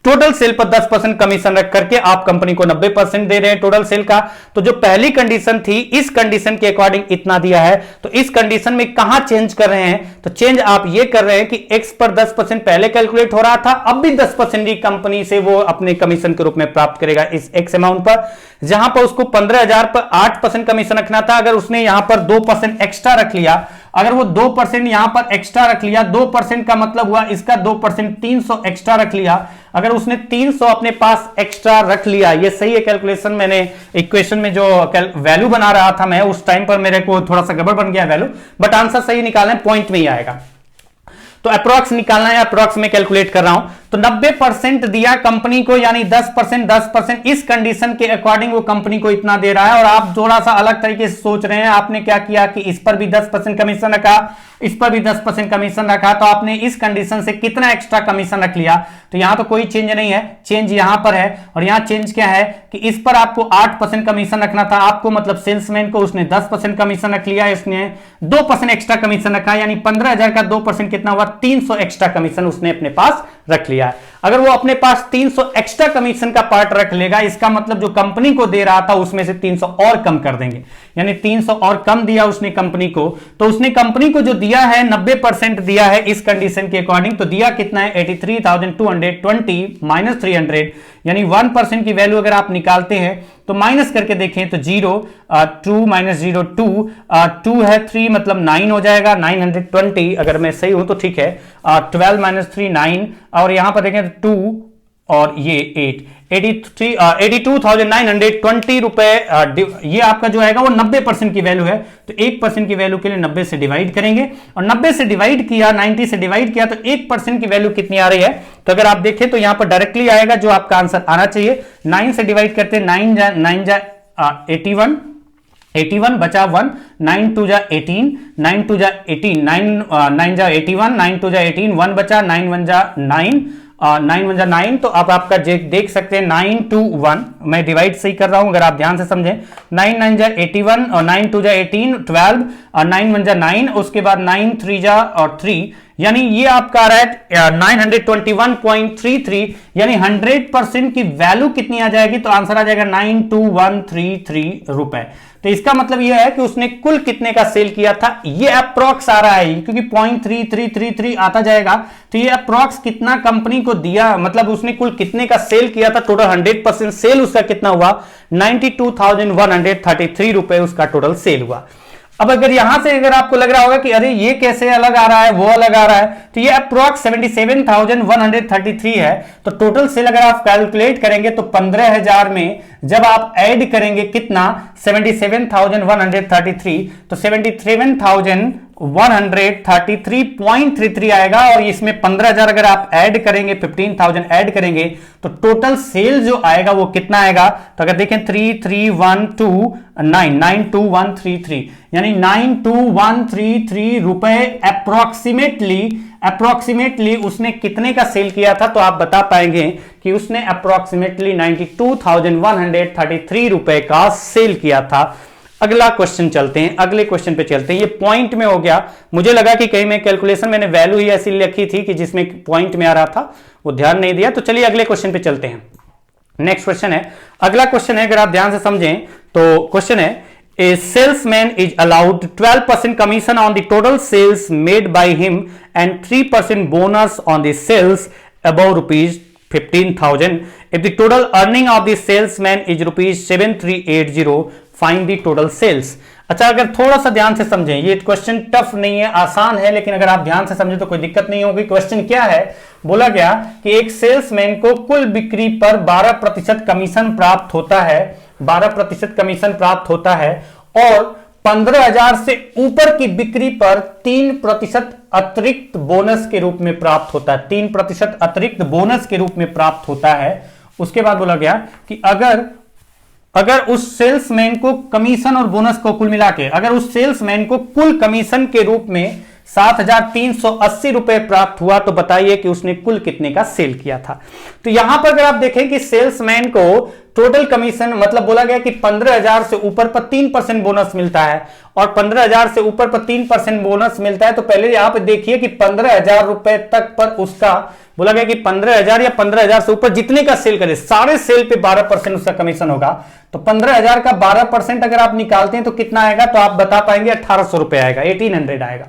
टोटल सेल पर 10% कमीशन रख करके आप कंपनी को 90% दे रहे हैं टोटल सेल का। तो जो पहली कंडीशन थी, इस कंडीशन के अकॉर्डिंग इतना दिया है, तो इस कंडीशन में कहां चेंज कर रहे हैं, तो चेंज आप ये कर रहे हैं कि x पर 10% पहले कैलकुलेट हो रहा था, अब भी 10% ही कंपनी से वो अपने कमीशन के रूप में प्राप्त करेगा इस x अमाउंट पर। जहां पर उसको 15,000 पर 8% कमीशन रखना था, अगर उसने यहां पर 2% एक्स्ट्रा रख लिया, अगर वो 2% यहां पर एक्स्ट्रा रख लिया, 2% का मतलब हुआ इसका 2% 300 एक्स्ट्रा रख लिया, अगर उसने 300 अपने पास एक्स्ट्रा रख लिया, ये सही है कैलकुलेशन। मैंने इक्वेशन में जो वैल्यू बना रहा था मैं उस टाइम पर मेरे को थोड़ा सा गड़बड़ बन गया वैल्यू, बट आंसर सही निकालना है, पॉइंट में ही आएगा। तो अप्रॉक्स निकालना है, अप्रॉक्स में कैलकुलेट कर रहा हूं, तो 90% दिया कंपनी को, यानी 10% इस कंडीशन के अकॉर्डिंग वो कंपनी को इतना दे रहा है। और आप थोड़ा सा अलग तरीके से सोच रहे हैं, आपने क्या किया कि इस पर भी 10% कमीशन रखा, इस पर भी 10% कमीशन रखा, तो आपने इस कंडीशन से कितना एक्स्ट्रा कमीशन रख लिया। तो यहां तो कोई चेंज नहीं है, चेंज यहां पर है, और यहां चेंज क्या है कि इस पर आपको 8% कमीशन रखना था, आपको मतलब सेल्समैन को उसने 10% कमीशन रख लिया, इसने 2% एक्स्ट्रा कमीशन रखा, यानी 15,000 का 2% कितना हुआ, 300 एक्स्ट्रा कमीशन उसने अपने पास रख लिया है। अगर वो अपने पास 300 एक्स्ट्रा कमीशन का पार्ट रख लेगा, इसका मतलब जो कंपनी को दे रहा था उसमें से 300 और कम कर देंगे, यानी 300 और कम दिया उसने कंपनी को, तो उसने कंपनी को जो दिया है 90% दिया है इस कंडीशन के अकॉर्डिंग, तो दिया कितना है 83,220 माइनस 300, यानी 1% की वैल्यू अगर आप निकालते हैं तो माइनस करके देखें तो 0 2 माइनस 0 2 2 है 3 मतलब 9 हो जाएगा, 920 अगर मैं सही हूं तो ठीक है, 12 माइनस 3 9, और यहां पर देखें तो 2 और ये 8 82,920 रुपए, ये आपका जो आएगा वो 90% की वैल्यू है। तो 1% की वैल्यू के लिए 90 से डिवाइड करेंगे, और 90 से डिवाइड किया, 90 से डिवाइड किया, तो 1% की वैल्यू कितनी आ रही है, तो अगर आप देखें तो यहां पर डायरेक्टली आएगा जो आपका आंसर आना चाहिए। 9 से डिवाइड करते हैं, 9 जा 81 बचा 1, 9 2 जा 18, 9 2 जा 18, 9 जा 81, 9 2 जा 18, 1 बचा, 9 1 जा 9, 9 1 जा 9, तो आप आपका देख सकते हैं 9 2 1, मैं डिवाइड सही कर रहा हूं अगर आप ध्यान से समझें, 9 9 जा 81 और 9 2 जा 18 12 और 9 1 जा 9, उसके बाद 9 3 जा और 3, यानी ये आपका आ रहा है 921.33, यानी 100% की वैल्यू कितनी आ जाएगी, तो आंसर आ जाएगा 92133 रुपए। तो इसका मतलब यह है कि उसने कुल कितने का सेल किया था, ये अप्रॉक्स आ रहा है, क्योंकि 0.3333 आता जाएगा, तो ये अप्रॉक्स कितना कंपनी को दिया, मतलब उसने कुल कितने का सेल किया था, टोटल 100% सेल उसका कितना हुआ, 92,133 रुपए उसका टोटल सेल हुआ। अब अगर यहां से अगर आपको लग रहा होगा कि अरे ये कैसे अलग आ रहा है, वो अलग आ रहा है, तो ये अप्रॉक्स 77,133 है। तो टोटल सेल अगर आप कैलकुलेट करेंगे तो 15,000 में जब आप ऐड करेंगे कितना 77,133, तो 77,000 133.33 आएगा और इसमें 15,000 अगर आप ऐड करेंगे, 15,000 ऐड करेंगे तो टोटल सेल जो आएगा वो कितना आएगा? तो अगर देखें 33129 यानी 92133 रुपए अप्रोक्सीमेटली उसने कितने का सेल किया था? तो आप बता पाएंगे कि उसने अप्रोक्सीमेटली 92,133 रुपए का सेल किया था। अगला क्वेश्चन चलते हैं, अगले क्वेश्चन पे चलते हैं। ये पॉइंट में हो गया, मुझे लगा कि कहीं मैं कैलकुलेशन मैंने वैल्यू ही ऐसी लिखी थी कि जिसमें पॉइंट में आ रहा था, वो ध्यान नहीं दिया। तो चलिए अगले क्वेश्चन पे चलते हैं। नेक्स्ट क्वेश्चन है, अगला क्वेश्चन है, अगर आप ध्यान से समझें तो क्वेश्चन है, A salesman is allowed 12% commission on the total sales made by him and 3% bonus on the sales above rupees 15,000. If the total earning of the salesman is rupees 7380, find the total sales. अच्छा, अगर थोड़ा सा ध्यान से समझें, ये क्वेश्चन टफ नहीं है, आसान है, लेकिन अगर आप ध्यान से समझें तो कोई दिक्कत नहीं होगी। क्वेश्चन क्या है? बोला गया कि एक सेल्समैन को कुल बिक्री पर 12% कमीशन प्राप्त होता है, 12% कमीशन प्राप्त होता है और 15,000 से ऊपर की बिक्री पर 3% अतिरिक्त बोनस के रूप में प्राप्त होता है, 3% अतिरिक्त बोनस के रूप में प्राप्त होता है। उसके बाद बोला गया कि अगर उस सेल्समैन को कमीशन और बोनस को कुल मिला के, अगर उस सेल्समैन को कुल कमीशन के रूप में 7,380 रुपए प्राप्त हुआ तो बताइए कि उसने कुल कितने का सेल किया था। तो यहां पर अगर आप देखें कि सेल्समैन को टोटल कमीशन मतलब बोला गया कि 15,000 से ऊपर पर 3% बोनस मिलता है और 15,000 से ऊपर पर 3% बोनस मिलता है। तो पहले यहां पर देखिए कि 15,000 रुपए तक पर उसका बोला गया कि 15,000 या 15,000 से ऊपर जितने का सेल करे, सारे सेल पे 12% उसका कमीशन होगा। तो 15,000 का 12% अगर आप निकालते हैं तो कितना आएगा? तो आप बता पाएंगे 1,800 रुपए आएगा, 1,800 आएगा।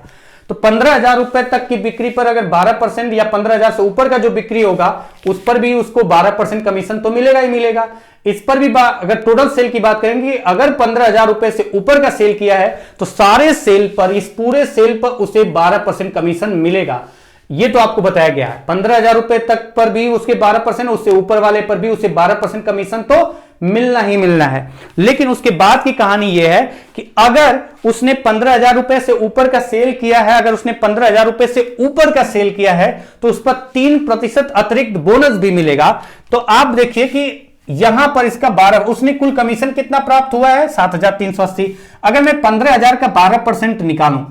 तो 15,000 रुपए तक की बिक्री पर अगर 12% या 15,000 से ऊपर का जो बिक्री होगा उस पर भी उसको 12% कमीशन तो मिलेगा ही मिलेगा। इस पर भी अगर टोटल सेल की बात करेंगे, अगर 15,000 रुपए से ऊपर का सेल किया है तो सारे सेल पर, इस पूरे सेल पर उसे 12% कमीशन मिलेगा। ये तो आपको बताया गया है। 15,000 रुपए तक पर भी उसके 12%, उससे ऊपर वाले पर भी उसे 12% कमीशन तो मिलना ही मिलना है। लेकिन उसके बाद की कहानी यह है कि अगर उसने 15,000 रुपए से ऊपर का सेल किया है, अगर उसने 15,000 रुपए से ऊपर का सेल किया है तो उस पर 3% अतिरिक्त बोनस भी मिलेगा। तो आप देखिए कि यहां पर इसका 12, उसने कुल कमीशन कितना प्राप्त हुआ है? 7,380। अगर मैं 15,000 का 12% निकालूं,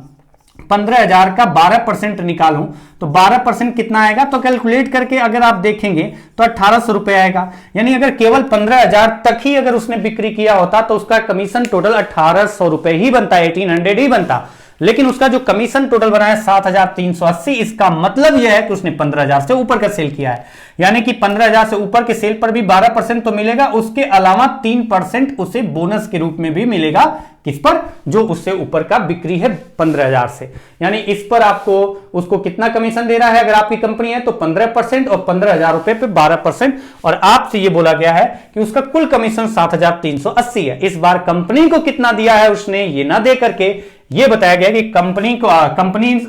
15,000 का 12% निकालूं तो 12% कितना आएगा? तो कैलकुलेट करके अगर आप देखेंगे तो 1,800 रुपए आएगा। यानी अगर केवल 15,000 तक ही अगर उसने बिक्री किया होता तो उसका कमीशन टोटल 1,800 रुपए ही बनता, 1,800 ही बनता। लेकिन उसका जो कमीशन टोटल बना है 7,380, इसका मतलब यह है कि उसने 15,000 से ऊपर का सेल किया है। यानी कि 15,000 से ऊपर के सेल पर भी 12% तो मिलेगा, उसके अलावा 3% उसे बोनस के रूप में भी मिलेगा। किस पर? जो उससे ऊपर का बिक्री है 15,000 से। यानी इस पर आपको उसको कितना कमीशन दे रहा है? अगर आपकी कंपनी है तो 15% और 15,000 रुपए पे 12%। और आपसे यह बोला गया है कि उसका कुल कमीशन 7,380 है। इस बार कंपनी को कितना दिया है उसने, ये ना दे करके ये बताया गया कि कंपनी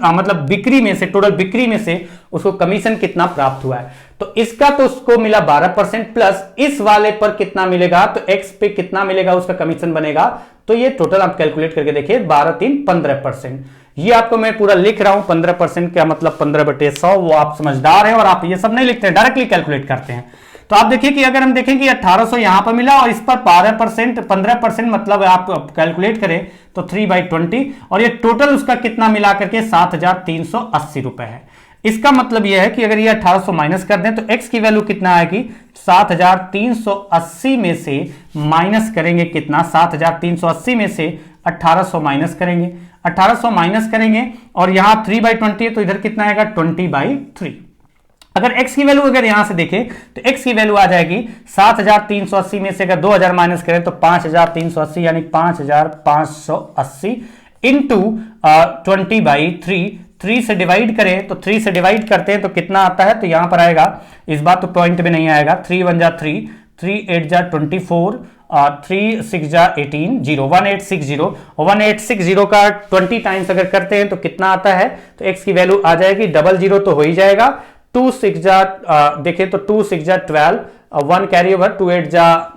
मतलब बिक्री में से, टोटल बिक्री में से उसको कमीशन कितना प्राप्त हुआ है। तो इसका तो उसको मिला 12% प्लस इस वाले पर कितना मिलेगा, तो एक्स पे कितना मिलेगा उसका कमीशन बनेगा। तो ये टोटल आप कैलकुलेट करके देखिए, 12 3 15%। ये आपको मैं पूरा लिख रहा हूं, 15% का मतलब 15/100, वो आप समझदार हैं और आप ये सब नहीं लिखते हैं, डायरेक्टली कैलकुलेट करते हैं। तो आप देखिए कि अगर हम देखें कि 1,800 यहां पर मिला और इस पर 15% मतलब आप कैलकुलेट करें तो 3/20 और ये टोटल उसका कितना मिला करके 7,380 रुपए है। इसका मतलब यह है कि अगर ये 1,800 माइनस कर दें तो x की वैल्यू कितना आएगी? 7,380 में से माइनस करेंगे कितना? 7,380 में से 1,800 माइनस करेंगे, 1,800 माइनस करेंगे और यहां 3/20 है तो इधर कितना आएगा? 20/3। अगर x की वैल्यू अगर यहां से देखें तो x की वैल्यू आ जाएगी 7,380 में से अगर 2,000 माइनस करें तो 5,380 यानी 5,580 इंटू 20/3। 3 से डिवाइड करें तो 3 से डिवाइड करते हैं तो कितना आता है? तो यहां पर आएगा, इस बार तो पॉइंट में नहीं आएगा, 3 1 जा 3, 3 8 जा 24, 3 6 जा 18, 0 1860। 1860 का 20 टाइम्स अगर करते हैं तो कितना आता है? तो x की वैल्यू आ जाएगी 00 तो हो ही जाएगा। 2 6 जा देखें तो 2 6 जा 12, 1 कैरी ओवर, 2 8 जा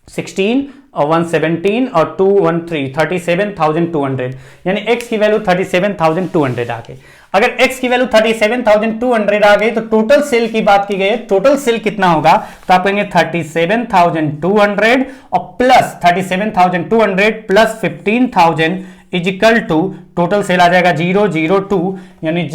16, और 117 और 213 37,200, यानी x की वैल्यू 37,200 आ गई। अगर x की वैल्यू 37,200 आ गई तो टोटल सेल की बात की गई है, टोटल सेल कितना होगा, तो आप कहेंगे 37,200 और plus 37,200 plus 15,000 is equal to total sale आ जाएगा 002, यानी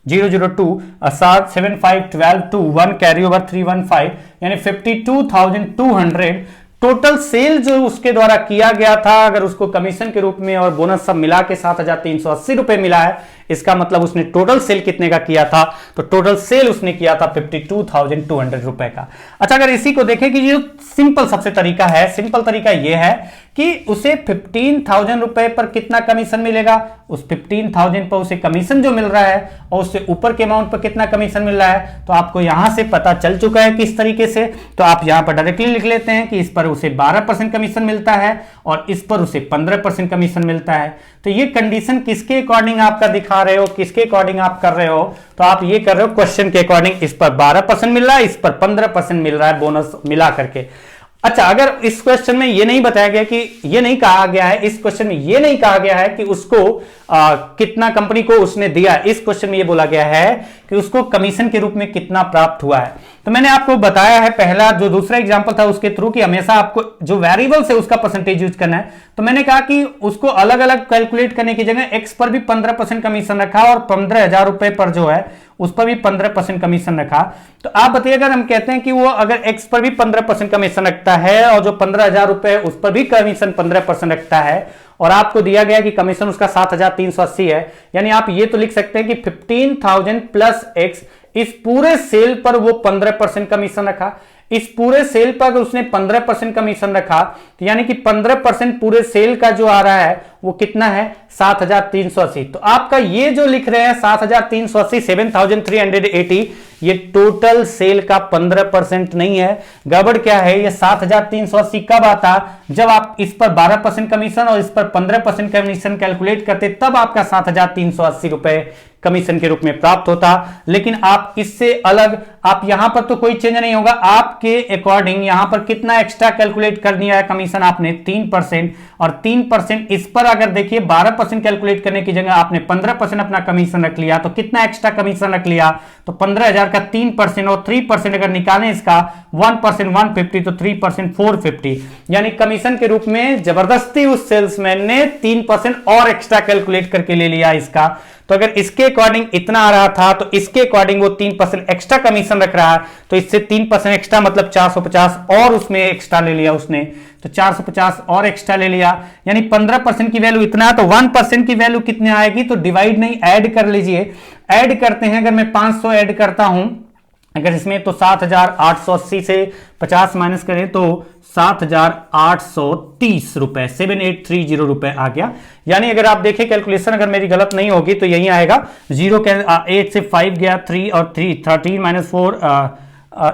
002 7 5 12 2 1 कैरी ओवर 315, यानी 52,200 टोटल सेल जो उसके द्वारा किया गया था। अगर उसको कमीशन के रूप में और बोनस सब मिला के 7,380 रुपए मिला है, इसका मतलब उसने टोटल सेल कितने का किया था, तो टोटल सेल उसने किया था 52,200 रुपए का। अच्छा, अगर इसी को देखें कि जो सिंपल सबसे तरीका है, सिंपल तरीका यह है कि उसे 15,000 रुपए पर कितना कमीशन मिलेगा, उस 15,000 पर उसे कमीशन जो मिल रहा है और उससे ऊपर के अमाउंट पर कितना कमीशन मिल रहा है, तो आपको यहां से पता चल चुका है किस तरीके से। तो आप यहां पर डायरेक्टली लिख लेते हैं कि इस पर उसे 12% कमीशन मिलता है और इस पर उसे 15% कमीशन मिलता है। तो ये कंडीशन किसके अकॉर्डिंग आपका दिखा रहे हो, किसके अकॉर्डिंग आप कर रहे हो, तो आप ये कर रहे हो क्वेश्चन के अकॉर्डिंग, इस पर 12% मिल रहा है, इस पर 15% मिल रहा है बोनस मिला करके। अच्छा, अगर इस क्वेश्चन में ये नहीं बताया गया कि ये नहीं कहा गया है, इस क्वेश्चन में ये नहीं कहा गया है कि उसको कितना कंपनी को उसने दिया, इस क्वेश्चन में ये बोला गया है कि उसको कमीशन के रूप में कितना प्राप्त हुआ है। तो मैंने आपको बताया है पहला जो दूसरा एग्जांपल था उसके थ्रू कि हमेशा आपको जो वेरिएबल है उसका परसेंटेज यूज करना है। तो मैंने कहा कि उसको अलग अलग कैलकुलेट करने की जगह एक्स पर भी 15% कमीशन रखा और 15,000 रुपए पर जो है उस पर भी 15% कमीशन रखा। तो आप बताइए, अगर हम कहते हैं कि वो अगर एक्स पर भी 15% कमीशन रखता है और जो 15,000 रुपए उस पर भी कमीशन 15% रखता है और आपको दिया गया कि कमीशन उसका 7,380 है, यानी आप ये तो लिख सकते हैं कि 15,000 प्लस एक्स, इस पूरे सेल पर वो 15% कमीशन रखा। इस पूरे सेल पर अगर उसने 15% कमीशन रखा तो यानी कि 15% पूरे सेल का जो आ रहा है वो कितना है, 7,380। तो आपका ये जो लिख रहे हैं 7,380 7,380, ये टोटल सेल का 15% नहीं है। गड़बड़ क्या है, ये 7,380 कब आता, जब आप इस पर 12% कमीशन और इस पर 15% कमीशन कैलकुलेट करते, तब आपका 7,380 रुपए कमीशन के रूप में प्राप्त होता। लेकिन आप इससे अलग, आप यहां पर तो कोई चेंज नहीं होगा, आपके अकॉर्डिंग यहां पर कितना एक्स्ट्रा कैलकुलेट कर दिया है कमीशन आपने 3%, और 3% इस पर अगर देखिए 12% कैलकुलेट करने की जगह आपने 15% अपना कमीशन रख लिया, तो कितना एक्स्ट्रा कमीशन रख लिया, तो 15,000 का 3% और 3% अगर निकालें इसका 1% 150, तो 3% 450, यानी कमीशन के रूप में जबरदस्ती उस सेल्समैन ने 3% और एक्स्ट्रा कैलकुलेट करके ले लिया इसका। तो अगर इसके अकॉर्डिंग इतना आ रहा था तो इसके अकॉर्डिंग वो 3% एक्स्ट्रा कमीशन रख रहा है, तो इससे 3% एक्स्ट्रा मतलब 450 और उसमें एक्स्ट्रा ले लिया उसने, तो 450 और एक्स्ट्रा ले लिया, यानी 15% की वैल्यू इतना है। तो 1% की वैल्यू कितने आएगी, तो डिवाइड नहीं ऐड कर लीजिए। ऐड करते हैं, अगर मैं 500 ऐड करता हूं अगर इसमें, तो 7,880 से 50 माइनस करें तो 7,830 रुपए 7,830 रुपए आ गया। यानी अगर आप देखें कैलकुलेशन अगर मेरी गलत नहीं होगी तो यही आएगा। 8 से 5 गया 3 और 3 13 माइनस 4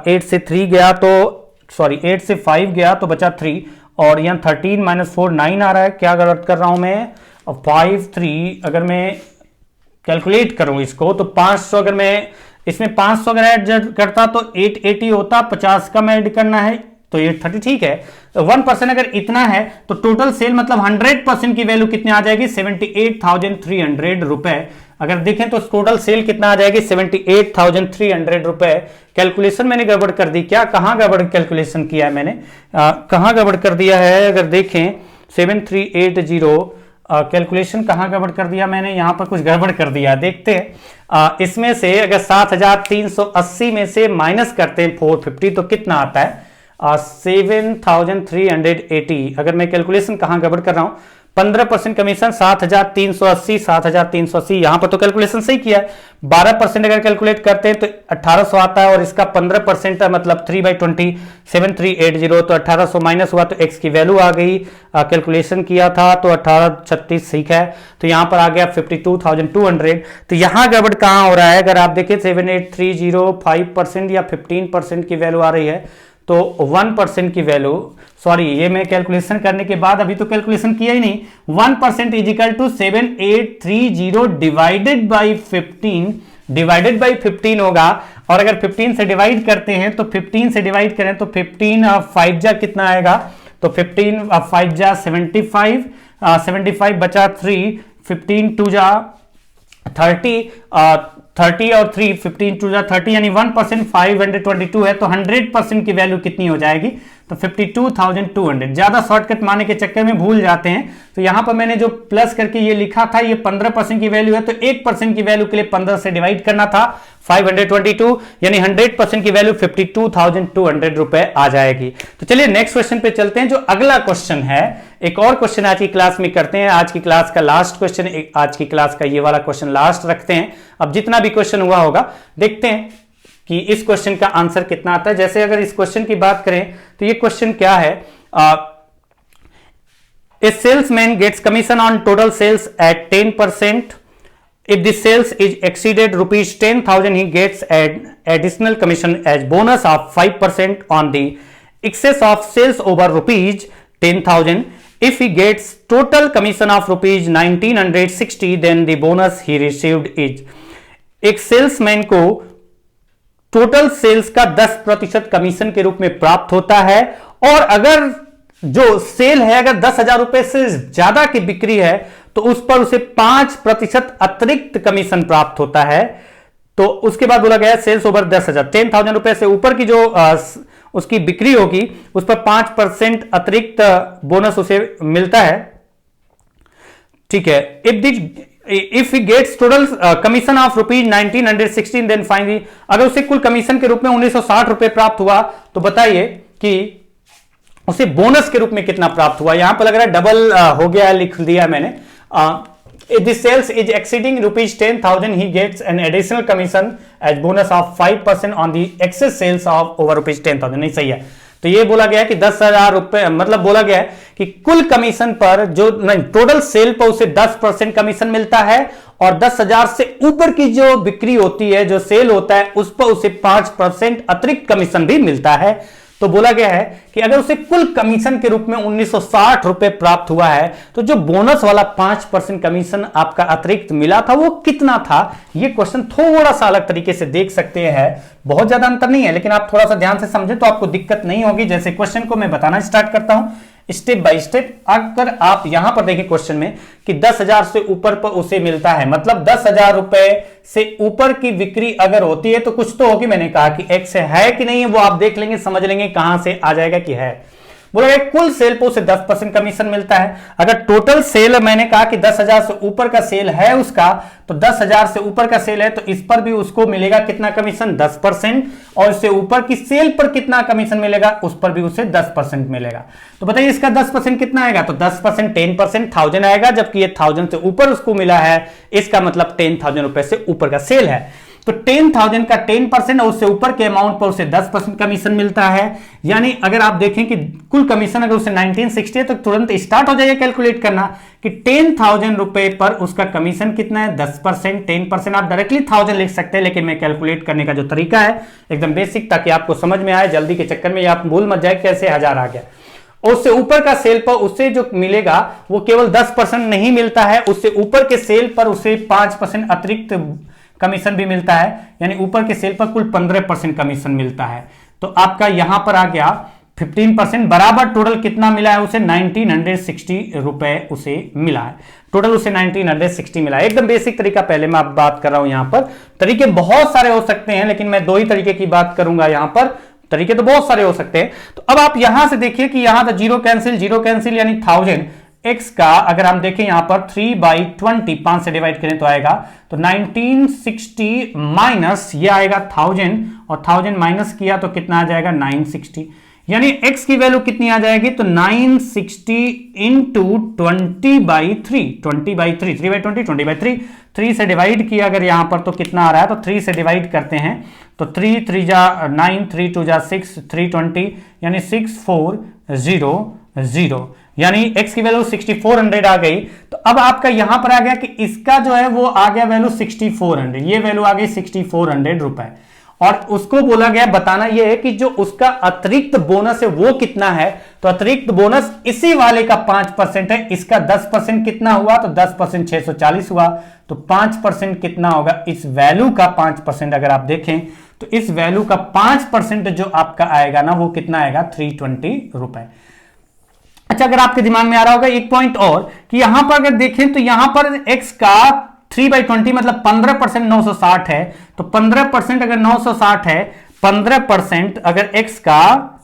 8 से 3 गया तो सॉरी 8 से 5 गया तो बचा 3, और यहाँ 13 माइनस 4 9 आ रहा है। क्या गलत कर रहा हूं मैं, और 5 3 अगर मैं कैलकुलेट करूं इसको तो 500, अगर मैं इसमें 500 अगर ऐड करता तो 880 होता, 50 कम ऐड करना है तो 830, ठीक है। तो 1% अगर इतना है तो टोटल सेल मतलब 100% की वैल्यू कितनी आ जाएगी, 78,300 रुपए। अगर देखें तो टोटल सेल कितना आ जाएगी, 78,300 रुपए। कैलकुलेशन मैंने गड़बड़ कर दी क्या, कहां गड़बड़ कैलकुलेशन किया है मैंने, कहां गड़बड़ कर दिया है, अगर देखें 7380 कैलकुलेशन कहां गड़बड़ कर दिया मैंने, यहां पर कुछ गड़बड़ कर दिया, देखते हैं। इसमें से अगर 7,380 में से माइनस करते हैं 450 तो कितना आता है, 7,380। अगर मैं कैलकुलेशन कहां गड़बड़ कर रहा हूं, 15% कमीशन 7,380 यहां पर तो कैलकुलेशन सही किया है। 12% अगर कैलकुलेट करते हैं तो 1,800 आता है, और इसका 15% है मतलब 3/20 7380, तो 1,800 माइनस हुआ तो x की वैल्यू आ गई। कैलकुलेशन किया था तो 1836 ठीक है, तो यहां पर आ गया 52,200। तो यहां गड़बड़ कहां हो रहा है, अगर आप देखें 7830 5% या 15% की वैल्यू आ रही है, तो 1% की वैल्यू, सॉरी ये मैं कैलकुलेशन करने के बाद अभी तो कैलकुलेशन किया ही नहीं, 1% is equal to 7830 divided by 15, divided by 15 होगा, और अगर 15 से डिवाइड करते हैं तो 15 से डिवाइड करें तो 15 5 जा कितना आएगा, तो 15 5 जा 75, 75 बचा 3, 15 2 जा 30, 30 और 3 15 2 जा 30 यानी 1% 522 है, तो 100% की वैल्यू कितनी हो जाएगी, तो 52,200। ज्यादा शॉर्टकट मारने के चक्कर में भूल जाते हैं, तो यहां पर मैंने जो प्लस करके ये लिखा था ये 15% की वैल्यू है, तो 1% की वैल्यू के लिए 15 से डिवाइड करना था, 522 यानी 100% की वैल्यू 52,200 रुपए आ जाएगी। तो चलिए नेक्स्ट क्वेश्चन पे चलते हैं, जो अगला क्वेश्चन है। एक और क्वेश्चन आज की क्लास में करते हैं, आज की क्लास का लास्ट क्वेश्चन, आज की क्लास का ये वाला क्वेश्चन लास्ट रखते हैं। अब जितना भी क्वेश्चन हुआ होगा देखते हैं कि इस क्वेश्चन का आंसर कितना आता है। जैसे अगर इस क्वेश्चन की बात करें तो ये क्वेश्चन क्या है, a salesman gets commission on total sales at 10%. If the sales is exceeded rupees 10,000, he gets an additional commission as bonus of 5% on the excess of sales over rupees 10,000. If he gets total commission of rupees 1960, then the bonus he received is. एक सेल्समैन को टोटल सेल्स का 10% कमीशन के रूप में प्राप्त होता है, और अगर जो सेल है अगर 10,000 रुपए से ज्यादा की बिक्री है तो उस पर उसे 5% अतिरिक्त कमीशन प्राप्त होता है। तो उसके बाद बोला गया सेल्स ओवर 10,000, 10,000 रुपए से ऊपर की जो उसकी बिक्री होगी उस पर 5% अतिरिक्त बोनस उसे मिलता है। ठीक है, if he gets total commission of rupees 1916, then finally अगर उसे कुल कमीशन के रूप में 1960 रुपए प्राप्त हुआ तो बताइए कि उसे बोनस के रूप में कितना प्राप्त हुआ। यहां पर लग रहा है डबल हो गया, लिख दिया मैंने। If the sales is exceeding rupees 10,000, he gets an additional commission as bonus of 5% on the excess sales of over rupees 10,000। नहीं सही है, तो ये बोला गया है कि 10,000 रुपए, मतलब बोला गया है कि कुल कमीशन पर जो नहीं टोटल सेल पर उसे 10% कमीशन मिलता है, और 10,000 से ऊपर की जो बिक्री होती है, जो सेल होता है, उस पर उसे 5% अतिरिक्त कमीशन भी मिलता है। तो बोला गया है कि अगर उसे कुल कमीशन के रूप में 1960 रुपए प्राप्त हुआ है तो जो बोनस वाला 5% कमीशन आपका अतिरिक्त मिला था वो कितना था। ये क्वेश्चन थोड़ा सा अलग तरीके से देख सकते हैं, बहुत ज्यादा अंतर नहीं है, लेकिन आप थोड़ा सा ध्यान से समझें तो आपको दिक्कत नहीं होगी। जैसे क्वेश्चन को मैं बताना स्टार्ट करता हूं स्टेप बाय स्टेप। अगर आप यहां पर देखें क्वेश्चन में कि 10,000 से ऊपर पर उसे मिलता है, मतलब 10,000 रुपए से ऊपर की बिक्री अगर होती है तो कुछ तो होगी। मैंने कहा कि एक्स है कि नहीं है वो आप देख लेंगे, समझ लेंगे कहां से आ जाएगा कि है। बोला गया कुल सेल पर उसे 10% कमीशन मिलता है। अगर टोटल सेल मैंने कहा कि 10,000 से ऊपर का सेल है उसका, तो 10,000 से ऊपर का सेल है तो इस पर भी उसको मिलेगा कितना कमीशन, 10%, और इससे ऊपर की सेल पर कितना कमीशन मिलेगा, उस पर भी उसे 10% मिलेगा। तो बताइए इसका 10% कितना आएगा, तो 10% 10% 1000 आएगा, जबकि ये 1000 से ऊपर उसको मिला है, इसका मतलब 10,000 रुपए से ऊपर का सेल है। तो 10,000 का 10% और उससे ऊपर के अमाउंट पर उसे 10% कमीशन मिलता है। यानी अगर आप देखें कि कुल कमीशन अगर उसे 1960 है तो तुरंत स्टार्ट हो जाएगा कैलकुलेट करना कि 10,000 रुपए पर उसका कमीशन कितना है, 10%। 10% आप डायरेक्टली 1000 लिख सकते हैं, लेकिन मैं कैलकुलेट करने का जो तरीका है एकदम बेसिक, ताकि आपको समझ में आए, जल्दी के चक्कर में या आप भूल मत जाए कैसे 1000 आ गया। उससे ऊपर का सेल पर उसे जो मिलेगा वो केवल 10% नहीं मिलता है, उससे ऊपर के सेल पर उसे 5% अतिरिक्त कमीशन भी मिलता है, यानी ऊपर के सेल पर कुल 15% कमीशन मिलता है। तो आपका यहां पर आ गया 15%, बराबर टोटल कितना मिला है उसे, 1960 रुपए उसे मिला है। टोटल उसे 1960 मिला है। एकदम बेसिक तरीका पहले मैं बात कर रहा हूं। यहां पर तरीके बहुत सारे हो सकते हैं, लेकिन मैं 2 ही तरीके की बात करूंगा। यहां पर तरीके तो बहुत सारे हो सकते हैं। तो अब आप यहां से देखिए कि यहां तो जीरो कैंसिल यानी 1000 x का अगर हम देखें यहां पर 3/20 5 से डिवाइड करें तो आएगा, तो 1960 माइनस ये आएगा 1000, और 1000 माइनस किया तो कितना आ जाएगा 960, यानी x की वैल्यू कितनी आ जाएगी, तो 960 इंटू 20/3 20/3 3/20 20/3 3 से डिवाइड किया अगर यहां पर तो कितना आ रहा है, तो 3 से डिवाइड करते हैं तो 3 3 जा 9 3 2 जा 6 320 यानी 6400, यानी x की वैल्यू 6400 आ गई। तो अब आपका यहां पर आ गया कि इसका जो है वो आ गया वैल्यू 6400, ये वैल्यू आ गई 6400 रुपए। और उसको बोला गया बताना यह है कि जो उसका अतिरिक्त बोनस है वो कितना है। तो अतिरिक्त बोनस इसी वाले का 5% है, इसका 10% कितना हुआ, तो 10% 640 हुआ, तो 5% कितना होगा, इस वैल्यू का 5% अगर आप देखें तो इस वैल्यू का 5% जो आपका आएगा ना वो कितना आएगा, 320 रुपए। अच्छा, अगर आपके दिमाग में आ रहा होगा एक पॉइंट और कि यहां पर अगर देखें तो यहां पर x का 3/20 मतलब 15% 960 है, तो 15% अगर 960 है, 15% अगर x का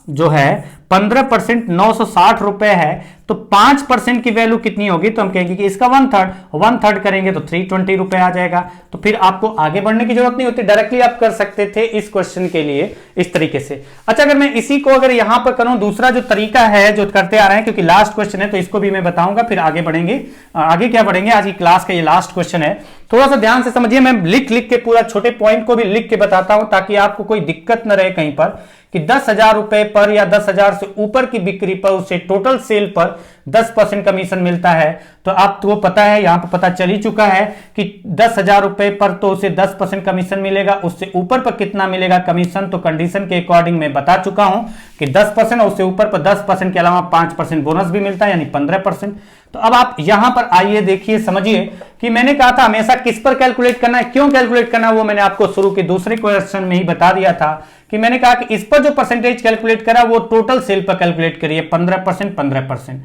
जो है 15% 960 रुपए है, तो 5% की वैल्यू कितनी होगी, तो हम कहेंगे कि इसका 1/3 करेंगे तो 320 रुपए आ जाएगा। तो फिर आपको आगे बढ़ने की जरूरत नहीं होती, डायरेक्टली आप कर सकते थे इस क्वेश्चन के लिए इस तरीके से। अच्छा, अगर मैं इसी को अगर यहां पर करूं, दूसरा जो तरीका है जो करते आ रहे हैं, क्योंकि लास्ट क्वेश्चन है तो इसको भी मैं बताऊंगा, फिर आगे बढ़ेंगे। आगे क्या बढ़ेंगे, आज की क्लास का ये लास्ट क्वेश्चन है, थोड़ा सा ध्यान से समझिए। मैं लिख के पूरा छोटे पॉइंट को भी लिख के बताता हूं ताकि आपको कोई दिक्कत न रहे कहीं पर कि 10,000 रुपए पर या 10,000 से ऊपर की बिक्री पर उसे टोटल सेल पर 10% कमीशन मिलता है। तो आपको पता है, यहां पर पता चल ही चुका है कि 10,000 रुपए पर तो उसे 10% कमीशन मिलेगा, उससे ऊपर पर कितना मिलेगा कमीशन, तो कंडीशन के अकॉर्डिंग मैं बता चुका हूं कि 10% और उससे ऊपर पर 10% के अलावा 5% बोनस भी मिलता है, यानी 15%। तो अब आप यहां पर आइए, देखिए, समझिए कि मैंने कहा था हमेशा किस पर कैलकुलेट करना है, क्यों कैलकुलेट करना है, वो मैंने आपको शुरू के दूसरे क्वेश्चन में ही बता दिया था कि मैंने कहा कि इस पर जो परसेंटेज कैलकुलेट करा वो टोटल सेल पर कैलकुलेट करिए, 15%।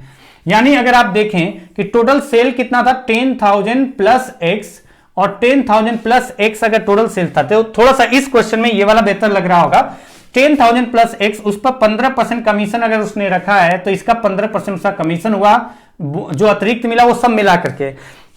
यानी अगर आप देखें कि टोटल सेल कितना था, 10,000 प्लस एक्स, और 10,000 प्लस एक्स अगर टोटल सेल था, तो थोड़ा सा इस क्वेश्चन में ये वाला बेहतर लग रहा होगा। 10,000 प्लस एक्स, उस पर 15% कमीशन अगर उसने रखा है, तो इसका 15% उसका कमीशन हुआ, जो अतिरिक्त मिला वो सब मिला करके।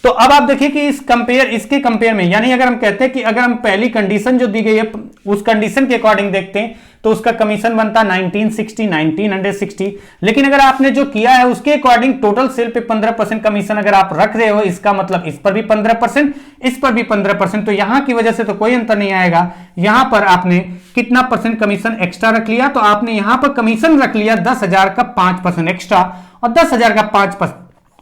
तो अब आप देखिए कि इसके कंपेयर में, यानी अगर हम कहते हैं कि अगर हम पहली कंडीशन जो दी गई है उस कंडीशन के अकॉर्डिंग देखते हैं तो उसका कमीशन बनता 1960, लेकिन अगर आपने जो किया है उसके अकॉर्डिंग टोटल सेल पे 15% कमीशन अगर आप रख रहे हो, इसका मतलब इस पर भी 15%, इस पर भी 15%, तो यहां की वजह से तो कोई अंतर नहीं आएगा। यहां पर आपने कितना परसेंट कमीशन एक्स्ट्रा रख लिया, तो आपने यहां पर कमीशन रख लिया 10,000 का 5% एक्स्ट्रा, और 10,000 का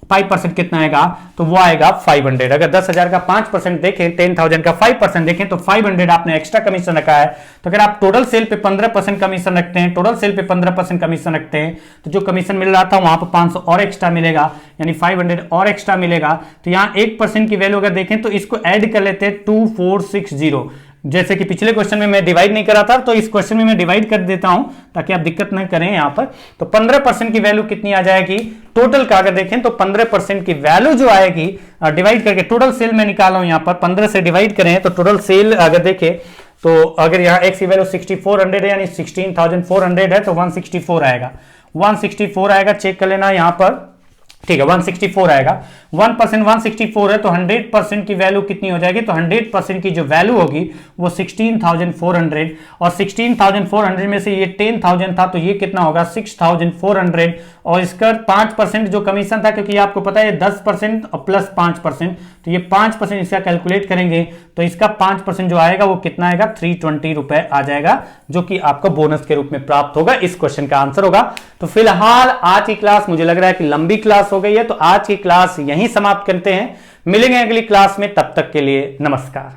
5% कितना आएगा, तो वो आएगा 500। अगर 10,000 का 5% देखें, 10,000 का 5% देखें तो 500 आपने एक्स्ट्रा कमीशन रखा है। तो अगर आप टोटल सेल पे 15% कमीशन रखते हैं, टोटल सेल पे 15% कमीशन रखते हैं, तो जो कमीशन मिल रहा था वहां पर 500 और एक्स्ट्रा मिलेगा, यानी 500 और एक्स्ट्रा मिलेगा। तो यहां 1% की वैल्यू अगर देखें तो इसको ऐड कर लेते हैं 2460, जैसे कि पिछले क्वेश्चन में मैं डिवाइड नहीं करा था, तो इस क्वेश्चन में मैं डिवाइड कर देता हूं ताकि आप दिक्कत नहीं करें यहां पर। तो 15% की वैल्यू कितनी आ जाएगी टोटल का, अगर देखें तो 15% की वैल्यू जो आएगी डिवाइड करके, टोटल सेल में निकाला हूं यहां पर, 15 से डिवाइड करें तो टोटल सेल अगर देखें तो अगर यहां एक्स की वैल्यू 6400 है, यानी 16,400 है, तो 164 आएगा, 164 आएगा, चेक कर लेना यहां पर, ठीक है, 164 आएगा। 1% 164 है, तो 100% की वैल्यू कितनी हो जाएगी, तो 100% की जो वैल्यू होगी वो 16,400, और 16,400 में से ये 10,000 था तो ये कितना होगा 6,400, और इसका 5% जो कमीशन था, क्योंकि आपको पता है 10% और प्लस 5%, तो ये 5% इसका कैलकुलेट करेंगे तो इसका 5% जो आएगा वो कितना आएगा, 320 रुपए आ जाएगा, जो कि आपको बोनस के रूप में प्राप्त होगा। इस क्वेश्चन का आंसर होगा। तो फिलहाल आज की क्लास मुझे लग रहा है कि लंबी क्लास हो गई है, तो आज की क्लास यहीं समाप्त करते हैं। मिलेंगे अगली क्लास में, तब तक के लिए नमस्कार।